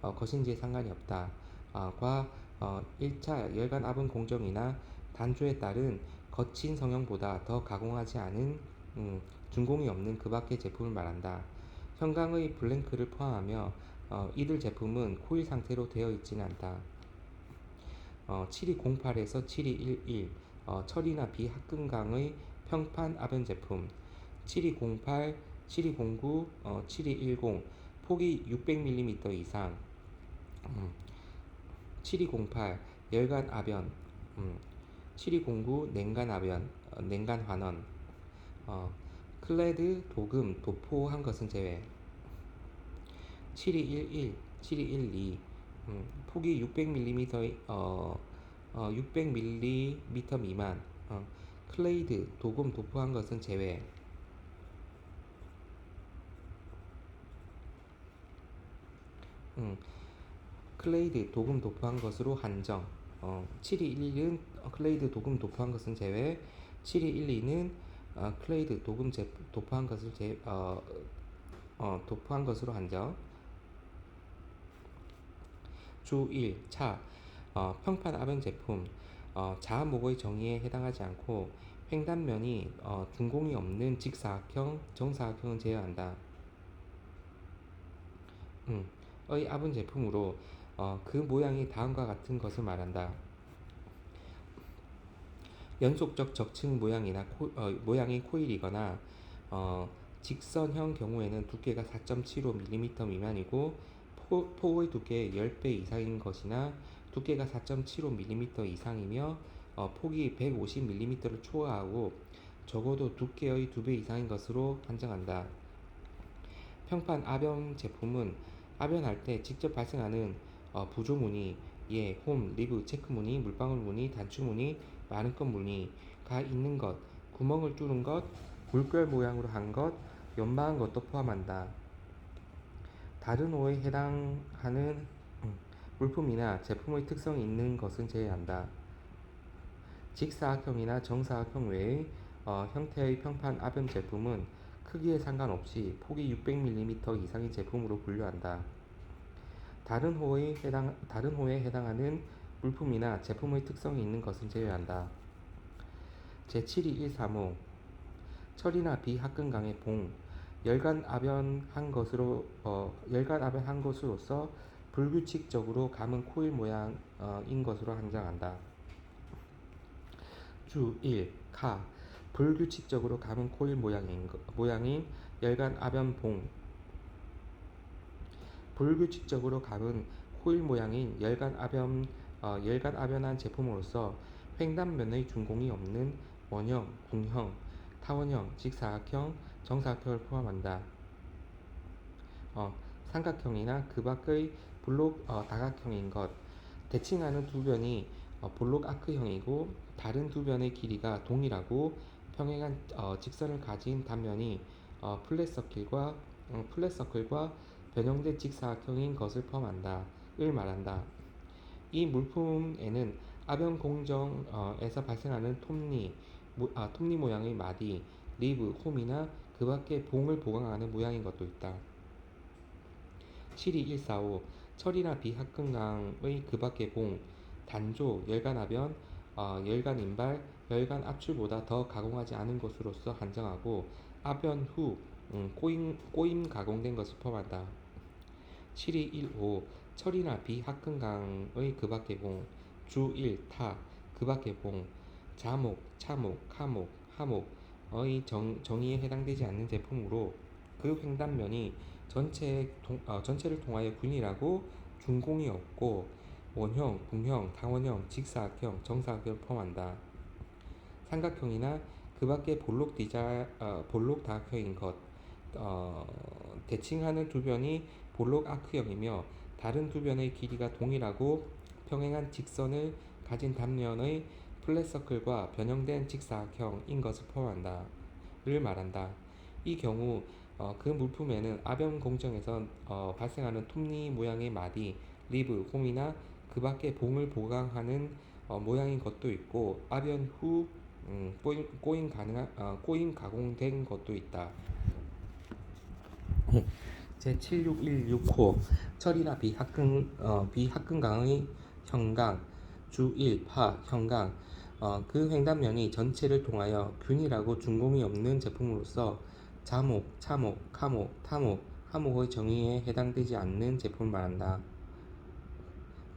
거신지에 상관이 없다. 과 1차 열간 압연 공정이나 단조에 따른 거친 성형보다 더 가공하지 않은 준공이 없는 그 밖의 제품을 말한다. 형광의 블랭크를 포함하며 이들 제품은 코일 상태로 되어 있지는 않다. 7208에서 7211 철이나 비합금강의 평판 압연 제품 7208, 7209, 7210 폭이 600mm 이상 7208 열간 압연 7209 냉간 압연 냉간 환원 클레드 도금 도포한 것은 제외 7211 7212 폭이 600mm 600mm 미만 클레이드 도금 도포한 것은 제외 클레이드 도금 도포한 것으로 한정 7211은 클레이드 도금 도포한 것은 제외 7212는 클레이드 도금 도포한 것을 도포한 것으로 한정 주 1. 차 평판 압연 제품 자목의 정의에 해당하지 않고 횡단면이 준공이 없는 직사각형, 정사각형은 제외한다. 의 압연 제품으로 그 모양이 다음과 같은 것을 말한다. 연속적 적층 모양이나 모양이 코일이거나 직선형 경우에는 두께가 4.75mm 미만이고 포의 두께 10배 이상인 것이나 두께가 4.75mm 이상이며 폭이 150mm를 초과하고 적어도 두께의 2배 이상인 것으로 판정한다. 평판 압연 제품은 압연할 때 직접 발생하는 부조무늬, 홈, 리브, 체크무늬, 물방울 무늬, 단추무늬, 많은 건 무늬가 있는 것, 구멍을 뚫은 것, 물결 모양으로 한 것, 연마한 것도 포함한다. 다른 호에 해당하는 물품이나 제품의 특성이 있는 것은 제외한다. 직사각형이나 정사각형 외의 형태의 평판 압연 제품은 크기에 상관없이 폭이 600mm 이상의 제품으로 분류한다. 다른 호에 해당하는 물품이나 제품의 특성이 있는 것은 제외한다. 제7213호 철이나 비합금강의 봉 열간 압연한 것으로서 불규칙적으로 감은 코일 모양인 것으로 한정한다. 주 1. 카 불규칙적으로 감은 코일 모양인 열간 압연 봉 불규칙적으로 감은 코일 모양인 열간 압연한 제품으로서 횡단면의 준공이 없는 원형, 궁형, 타원형, 직사각형, 정사각형을 포함한다. 삼각형이나 그 밖의 블록 다각형인 것 대칭하는 두 변이 블록 아크형이고 다른 두 변의 길이가 동일하고 평행한 직선을 가진 단면이 플랫서클과 변형된 직사각형인 것을 포함한다. 을 말한다. 이 물품에는 압연 공정에서 발생하는 톱니 모양의 마디, 리브, 홈이나 그 밖의 봉을 보강하는 모양인 것도 있다. 72145 철이나 비합금강의 그 밖의 봉, 단조, 열간압연, 열간인발, 열간압출보다 더 가공하지 않은 것으로서 한정하고 압연 후 꼬임 가공된 것을 포함한다. 7215 철이나 비합금강의 그 밖의 봉, 주 1, 타, 그 밖의 봉, 자목, 차목, 카목, 하목의 정의에 해당되지 않는 제품으로 그 횡단면이 전체를 통하여 균일하고 준공이 없고 원형, 궁형, 타원형, 직사각형, 정사각형을 포함한다. 삼각형이나 그 밖의 볼록 다각형인 것 대칭하는 두 변이 볼록 아크형이며 다른 두 변의 길이가 동일하고 평행한 직선을 가진 단면의 플랫서클과 변형된 직사각형인 것을 포함한다. 말한다. 이 경우 그 물품에는 아변 공정에서 발생하는 톱니 모양의 마디, 리브, 홈이나 그 밖에 봉을 보강하는 모양인 것도 있고 아변 후 꼬임 가공된 것도 있다. 제76169호 철이나 비합금강의 형강 주1 파 형강 그 횡단면이 전체를 통하여 균일하고 준공이 없는 제품으로서 자목, 차목, 카목, 타목, 하목의 정의에 해당되지 않는 제품을 말한다.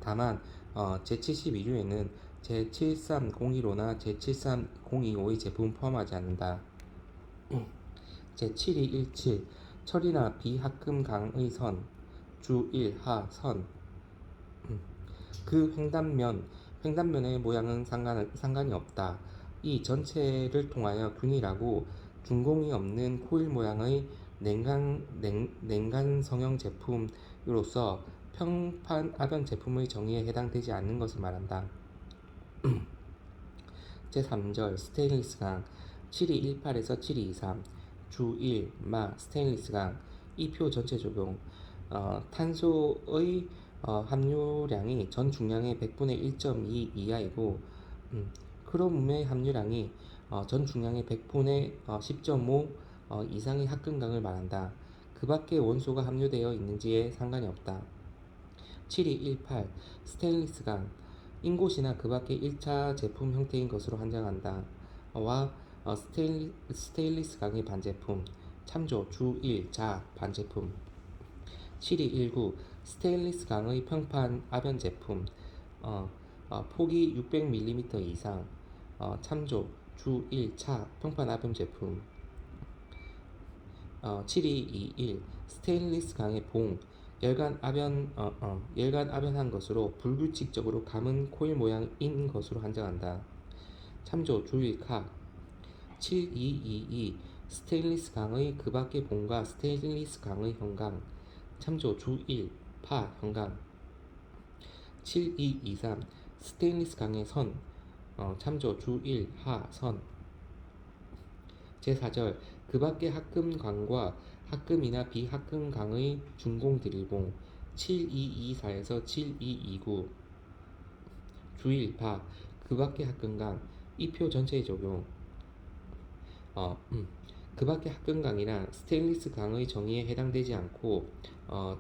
다만 제72조에는 제73015나 제73025의 제품을 포함하지 않는다. 제7217 철이나 비합금강의 선 주1 하 선 그 횡단면의 모양은 상관이 없다. 이 전체를 통하여 균일하고 준공이 없는 코일 모양의 냉간 성형 제품으로서 평판 아변 제품의 정의에 해당되지 않는 것을 말한다. 제3절 스테인리스 강 7218에서 7223 주1 마 스테인리스 강 이 표 전체 적용 탄소의 함유량이 전 중량의 100분의 1.2 이하이고 크롬의 함유량이 전 중량의 100분의 10.5 이상의 합금강을 말한다. 그 밖에 원소가 함유되어 있는지에 상관이 없다. 7218 스테인리스 강 인곳이나 그 밖의 1차 제품 형태인 것으로 한정한다. 와 스테인리스 강의 반제품 참조 주1 자 반제품 7219 스테인리스 강의 평판 아변 제품 폭이 600mm 이상 참조 주1 차 평판 아변 제품 7221 스테인리스 강의 봉 열간 아변한 것으로 불규칙적으로 감은 코일 모양인 것으로 한정한다. 참조 주1 카 7222 스테인리스 강의 그 밖의 봉과 스테인리스 강의 형강 참조 주1 파 형강 7223 스테인리스 강의 선 참조 주1 하 선 제4절 그 밖의 합금강과 합금이나 비합금강의 준공 드릴봉 7224에서 7229 주1 바 그 밖의 합금강 이 표 전체에 적용 그 밖의 합금강이나 스테인리스 강의 정의에 해당되지 않고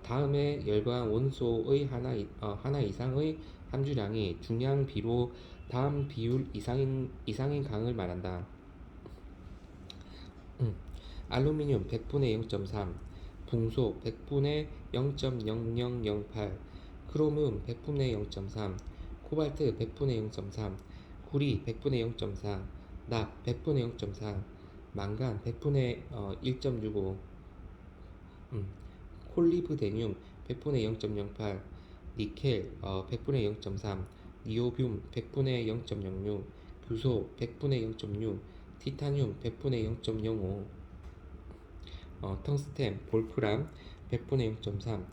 다음에 열거한 원소의 하나 이상의 함유량이 중량 비로 다음 비율 이상인 강을 말한다. 알루미늄 100분의 0.3 붕소 100분의 0.0008 크로뮴 100분의 0.3 코발트 100분의 0.3 구리 100분의 0.4 납 100분의 0.4 망간 100분의 1.65 콜리브데늄 100분의 0.08 니켈 100분의 0.3 니오뷴 100분의 0.06 규소 100분의 0.6 티타늄 100분의 0.05 텅스텐 볼프람 100분의 0.3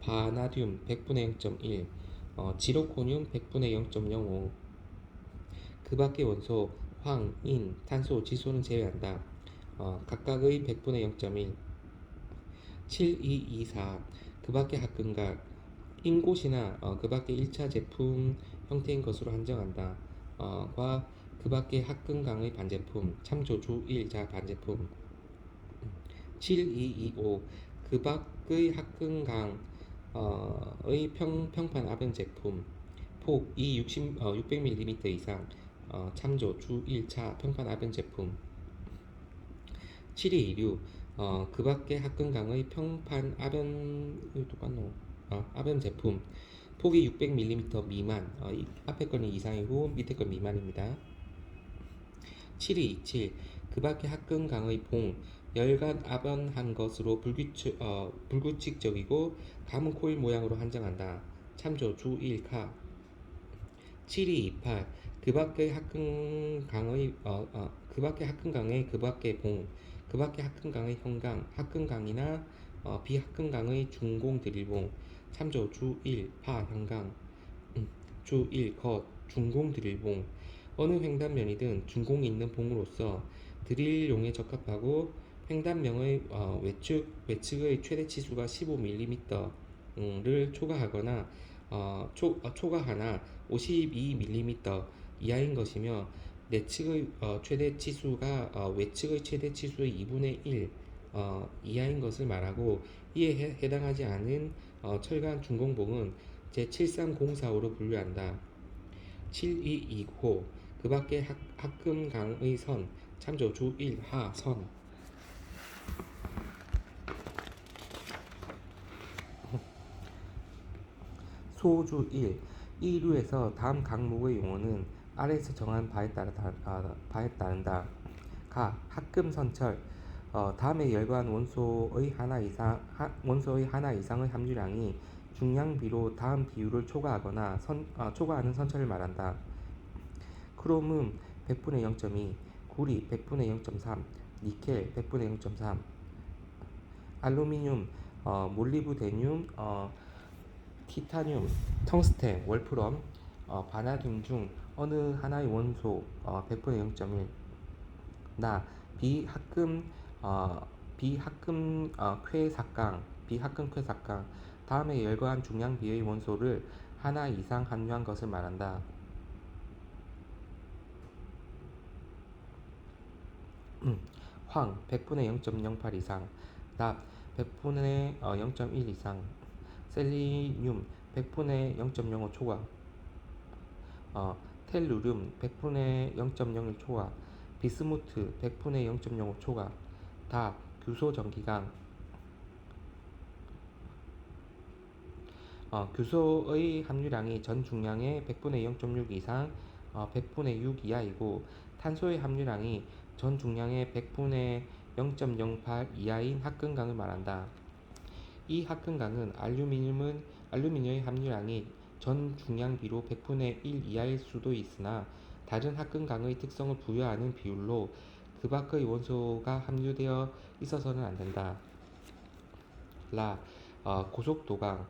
바나듐 100분의 0.1 지로코늄 100분의 0.05 그 밖의 원소 황, 인, 탄소, 지소는 제외한다. 각각의 100분의 0.1 7224 그 밖의 합금각 인곳이나 그 밖의 1차 제품 형태인 것으로 한정한다. 과 그 밖의 합금강의 반제품 참조 주1자 반제품 7225 그 밖의 합금강의 평판 아변 제품 폭이 600mm 이상 참조 주1차 평판 아변 제품 7226 그 밖의 합금강의 평판 아변 제품 폭이 600mm 미만 앞에 거는 이상이고 밑에 건 미만입니다. 7227 그 밖의 합금강의 봉 열간 아변한 것으로 불규칙적이고 감은 코일 모양으로 한정한다. 참조 주1 카 7228 그 밖의 합금강의 그 밖의 합금강의 그 밖의 봉 그 밖의 합금강의 형강 합금강이나 비합금강의 준공 드릴봉 참조 주1 파 형강 주1 컷 준공 드릴봉 어느 횡단면이든 준공이 있는 봉으로서 드릴용에 적합하고 횡단명의 외측의 최대 치수가 15mm를 초과하나 52mm 이하인 것이며 내측의 최대 치수가 외측의 최대 치수의 2분의 1 이하인 것을 말하고, 이에 해당하지 않은 철간 준공봉은 제7304호로 분류한다. 7229호 그 밖의 합금강의 선 참조 주 1 하선. 소주 1 이류에서 다음 강목의 용어는 아래에서 정한 바에 따른다. 합금선철 다음에 열거한 원소의 하나 이상의 함유량이 중량비로 다음 비율을 초과하는 선철을 말한다. 크롬은 100분의 0.2, 구리 100분의 0.3, 니켈 100분의 0.3, 알루미늄, 몰리브데늄, 티타늄, 텅스텐, 월프럼, 바나듐 중 어느 하나의 원소 100분의 0.1, 나 비합금 쾌삭강 다음에 열거한 중량비의 원소를 하나 이상 함유한 것을 말한다. 황 100분의 0.08 이상, 납 100분의 0.1 이상, 셀리늄 100분의 0.05 초과, 텔루륨 100분의 0.01 초과, 비스무트 100분의 0.05 초과. 다 규소 전기강 규소의 함유량이 전 중량의 100분의 0.6 이상 100분의 6 이하이고, 탄소의 함유량이 전 중량의 100분의 0.08 이하인 합금강을 말한다. 이 합금강은 알루미늄의 함유량이 전 중량비로 100분의 1 이하일 수도 있으나 다른 합금강의 특성을 부여하는 비율로 그 밖의 원소가 함유되어 있어서는 안 된다. 고속도강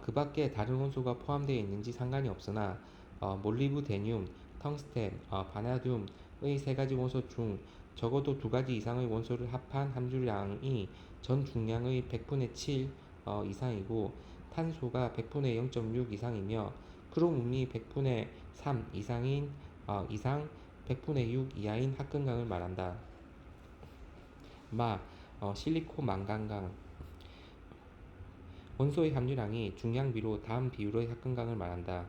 그 밖에 다른 원소가 포함되어 있는지 상관이 없으나 몰리브데늄, 텅스텐, 바나듐의 세 가지 원소 중 적어도 두 가지 이상의 원소를 합한 함유량이 전 중량의 100분의 7 이상이고, 탄소가 100분의 0.6 이상이며 크롬음이 100분의 3 이상 100분의 6 이하인 합금강을 말한다. 실리콘 망간강 원소의 함유량이 중량비로 다음 비율의 합금강을 말한다.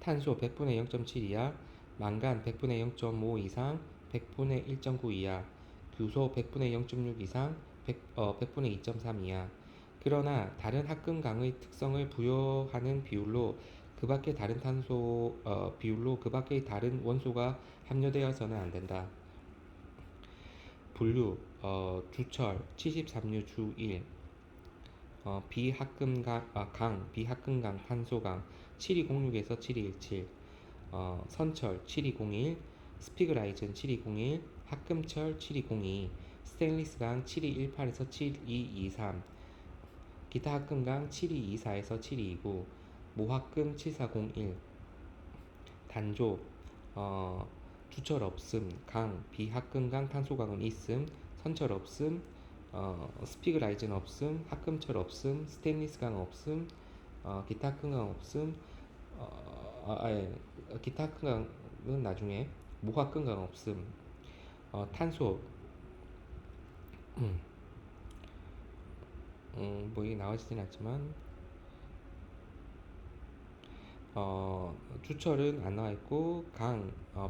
탄소 100분의 0.7 이하, 망간 100분의 0.5 이상, 100분의 1.9 이하, 규소 100분의 0.6 이상, 100분의 2.3 이하. 그러나 다른 합금강의 특성을 부여하는 비율로 그 밖의 다른 원소가 함유되어서는 안 된다. 분류 주철 73류 주 1 비합금강 탄소강 7206에서 7217, 선철 7201, 스피그라이즌 7201, 합금철 7202, 스테인리스강 7218에서 7223, 기타 합금강 7224에서 7229, 모합금 7401. 단조 주철 없음, 비합금강 탄소강은 있음, 선철 없음, 스피그라이즌 없음, 합금철 없음, 스테인리스강 없음, 기타 합금강 없음, 기타 합금강은 나중에, 모합금강 없음. 탄소 뭐 이게 나와지진 않지만 주철은 안 나와있고,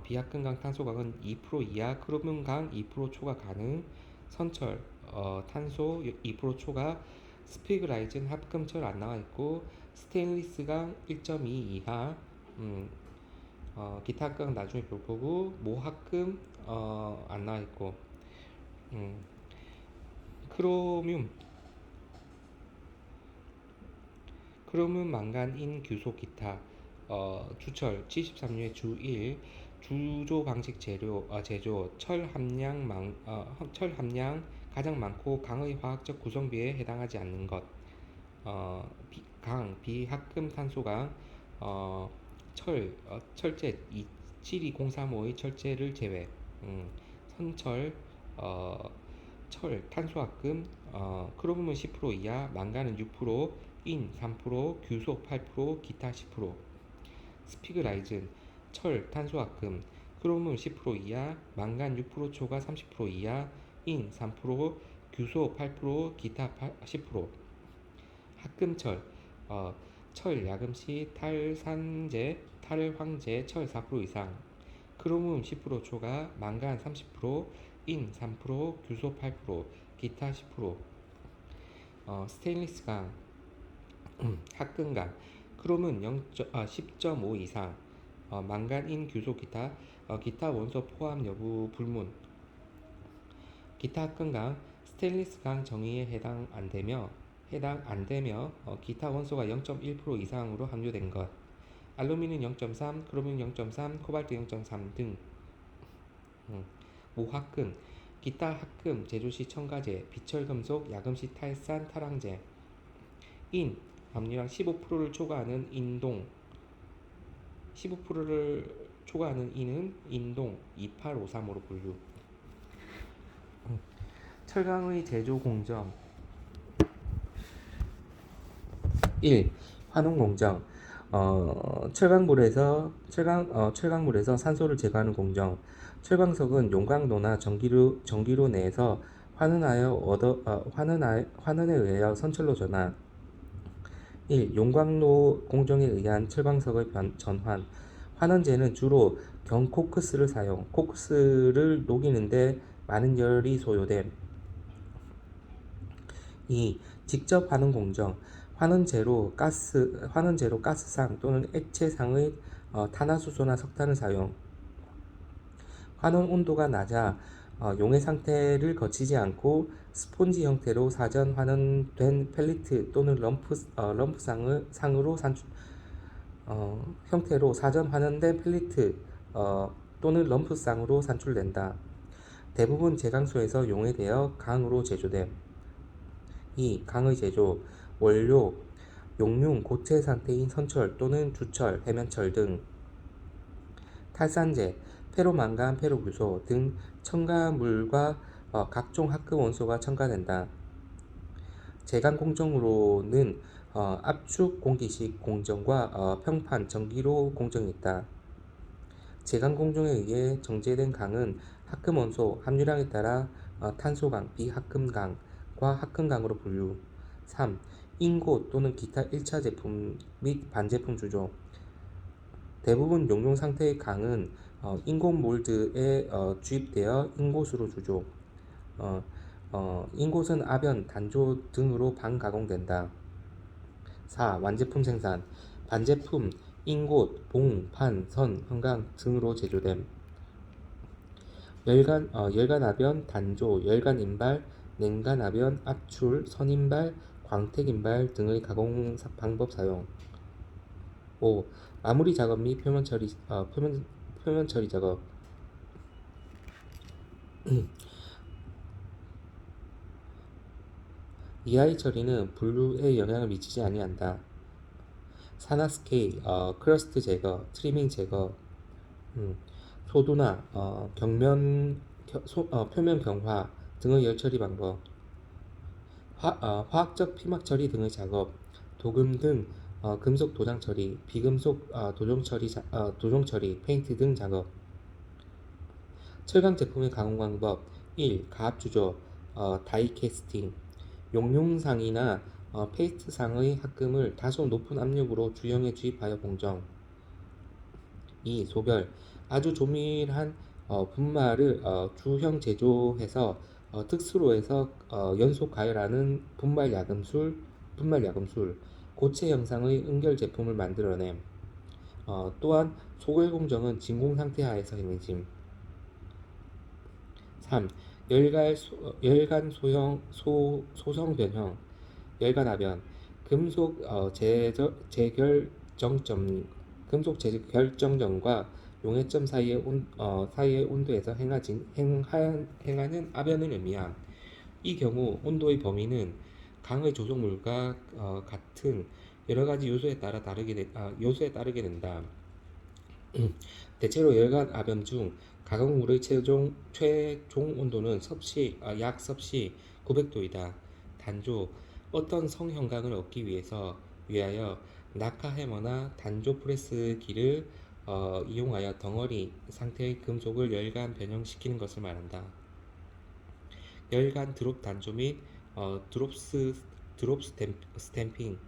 비합금강 탄소강은 2% 이하, 크로뮴강 2% 초과 가능, 선철 탄소 2% 초과, 스피그라이즌 합금철 안 나와있고, 스테인리스강 1.2 이하, 기타 합금 나중에 볼 거고, 모합금 안 나와있고, 크로뮴 망간인 규소 기타 주철 73류의 주 1 주조 방식 제조 철 함량 가장 많고 강의 화학적 구성비에 해당하지 않는 것. 비합금 탄소강 철제 72035의 철제를 제외. 선철, 어, 탄소화금, 크로뮴은 10% 이하, 망간은 6%, 인 3%, 규소 8%, 기타 10%. 스피그라이즌, 탄소화금, 크로뮴 10% 이하, 망간 6% 초과 30% 이하, 인 3%, 규소 8%, 기타 10%. 합금철, 어, 야금시, 탈산재, 탈황제, 철 4% 이상, 크로뮴 10% 초과, 망간 30%, 인 3%, 규소 8%, 기타 10%. 스테인리스강, 합금강, 크로뮴 10.5 이상, 망간, 인, 규소, 기타, 기타 원소 포함 여부 불문. 기타 합금강, 스테인리스강 정의에 해당 안 되며 기타 원소가 0.1% 이상으로 함유된 것. 알루미늄 0.3, 크로뮴 0.3, 코발트 0.3 등. 모합금, 기타 합금 제조 시 첨가제, 비철금속, 야금시 탈산, 탈황제. 인, 함유량 15%를 초과하는 인동, 15%를 초과하는 인은 인동 2853으로 분류. 철강의 제조 공정. 1. 환원 공정. 철강물에서 산소를 제거하는 공정. 철광석은 용광로나 전기로 내에서 환원에 의하여 선철로 전환. 1. 용광로 공정에 의한 철광석의 전환. 환원제는 주로 경코크스를 사용. 코크스를 녹이는데 많은 열이 소요됨. 2. 직접 환원 공정. 환원제로 가스상 또는 액체상의 탄화수소나 석탄을 사용. 환원 온도가 낮아 용해 상태를 거치지 않고 스폰지 형태로 사전 환원된 펠리트 또는 럼프상으로 형태로 사전 환원된 펠리트 또는 럼프상으로 산출된다. 대부분 제강소에서 용해되어 강으로 제조됨. 2. 강의 제조. 원료, 용융, 고체 상태인 선철 또는 주철, 해면철 등. 탈산제, 페로망간, 페로규소 등 첨가물과 각종 합금 원소가 첨가된다. 제강 공정으로는 압축 공기식 공정과 평판 전기로 공정이 있다. 제강 공정에 의해 정제된 강은 합금 원소 함유량에 따라 탄소강, 비합금강과 합금강으로 분류. 3. 인고 또는 기타 1차 제품 및 반제품 주조. 대부분 용융 상태의 강은 인공 몰드에 주입되어 인곳으로 주조. 인곳은 아변, 단조 등으로 반가공된다. 4. 완제품 생산. 반제품, 인곳, 봉, 판, 선, 형광 등으로 제조됨. 열간아변, 단조, 열간인발, 냉간아변, 압출, 선인발, 광택인발 등의 가공 방법 사용. 5. 마무리 작업 및 표면 처리 작업. 이하의 처리는 분류에 영향을 미치지 아니한다. 산화 스케일, 크러스트 제거, 트리밍 제거, 소두나 표면 경화 등의 열 처리 방법. 화학적 피막 처리 등의 작업, 도금 등 금속 도장 처리, 비금속 도종 처리, 페인트 등 작업. 철강 제품의 가공 방법. 1. 가압 주조, 다이 캐스팅. 용융상이나 페이스트상의 합금을 다소 높은 압력으로 주형에 주입하여 공정. 2. 소별. 아주 조밀한 분말을 주형 제조해서 특수로해서 연속 가열하는 분말 야금술, 고체 형상의 은결 제품을 만들어냄. 또한 소결 공정은 진공 상태 하에서 행해짐. 3. 소성 변형, 열간압연, 금속 재결정점과 용해점 사이의 온도에서 행하는 압연을 의미함. 이 경우 온도의 범위는 강의 조성물과 같은 여러 가지 요소에 따르게 된다. 대체로 열간 압연 중 가공물의 최종 온도는 약 섭씨 900도이다. 단조 어떤 성형광을 얻기 위하여 낙하 해머나 단조 프레스기를 이용하여 덩어리 상태의 금속을 열간 변형시키는 것을 말한다. 열간 드롭 단조 및 드롭 스탬핑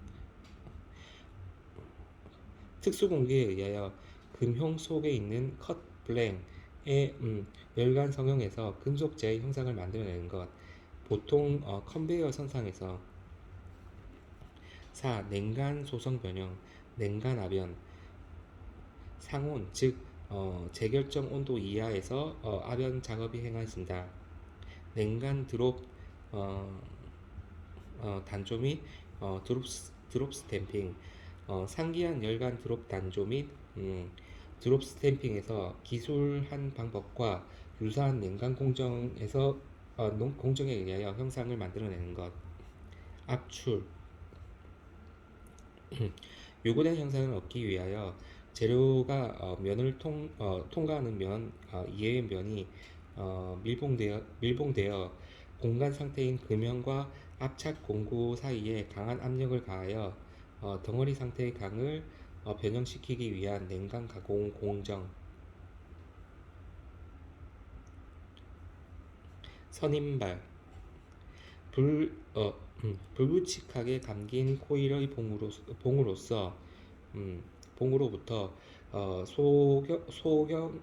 특수 공기에 의하여 금형 속에 있는 컷 블랭의 열간 성형에서 금속재의 형상을 만들어내는 것, 보통 컨베이어 선상에서. 4. 냉간 소성 변형, 냉간 압연, 상온 즉 재결정 온도 이하에서 압연 작업이 행해진다. 냉간 드롭 어, 단조 및 드롭 스탬핑, 상기한 열간 드롭 단조 및 드롭 스탬핑에서 기술한 방법과 유사한 냉간 공정에 의하여 형상을 만들어내는 것. 압출 요구된 형상을 얻기 위하여 재료가 면을 통과하는 이외의 면이 밀봉되어 공간 상태인 금형과 압착 공구 사이에 강한 압력을 가하여 덩어리 상태의 강을 변형시키기 위한 냉간 가공 공정. 선임발 불규칙하게 감긴 코일의 음, 봉으로부터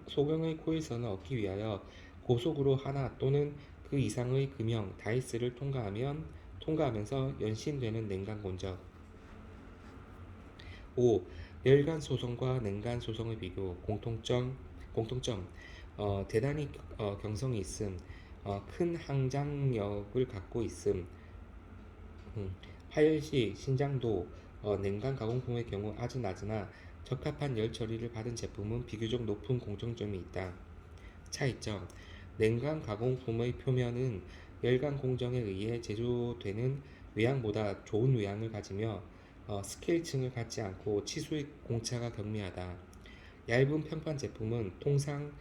소경의 코일선을 얻기 위하여 고속으로 하나 또는 그 이상의 금형 다이스를 통과하면서 연신되는 냉간 공정. 5. 열간 소성과 냉간 소성의 비교. 공통점 대단히 경성이 있음, 큰 항장력을 갖고 있음, 하열시 신장도 냉간 가공품의 경우 아주 낮으나 적합한 열 처리를 받은 제품은 비교적 높은 공정점이 있다. 차이점 냉간 가공품의 표면은 열간 공정에 의해 제조되는 외양보다 좋은 외양을 가지며 스케일층을 갖지 않고 치수의 공차가 경미하다. 얇은 평판 제품은 통상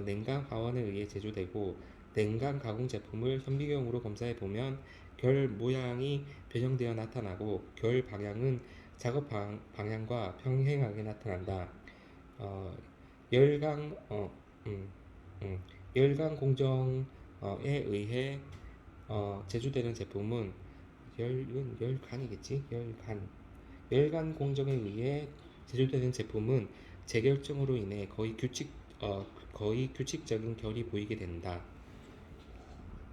냉간 화원에 의해 제조되고 냉간 가공 제품을 현미경으로 검사해 보면 결 모양이 변형되어 나타나고 결 방향은 작업 방향과 평행하게 나타난다. 어, 열강 음, 열강 공정에 의해 제조되는 제품은 열간이겠지? 열간 공정에 의해 제조되는 제품은 재결정으로 인해 거의 규칙적인 결이 보이게 된다.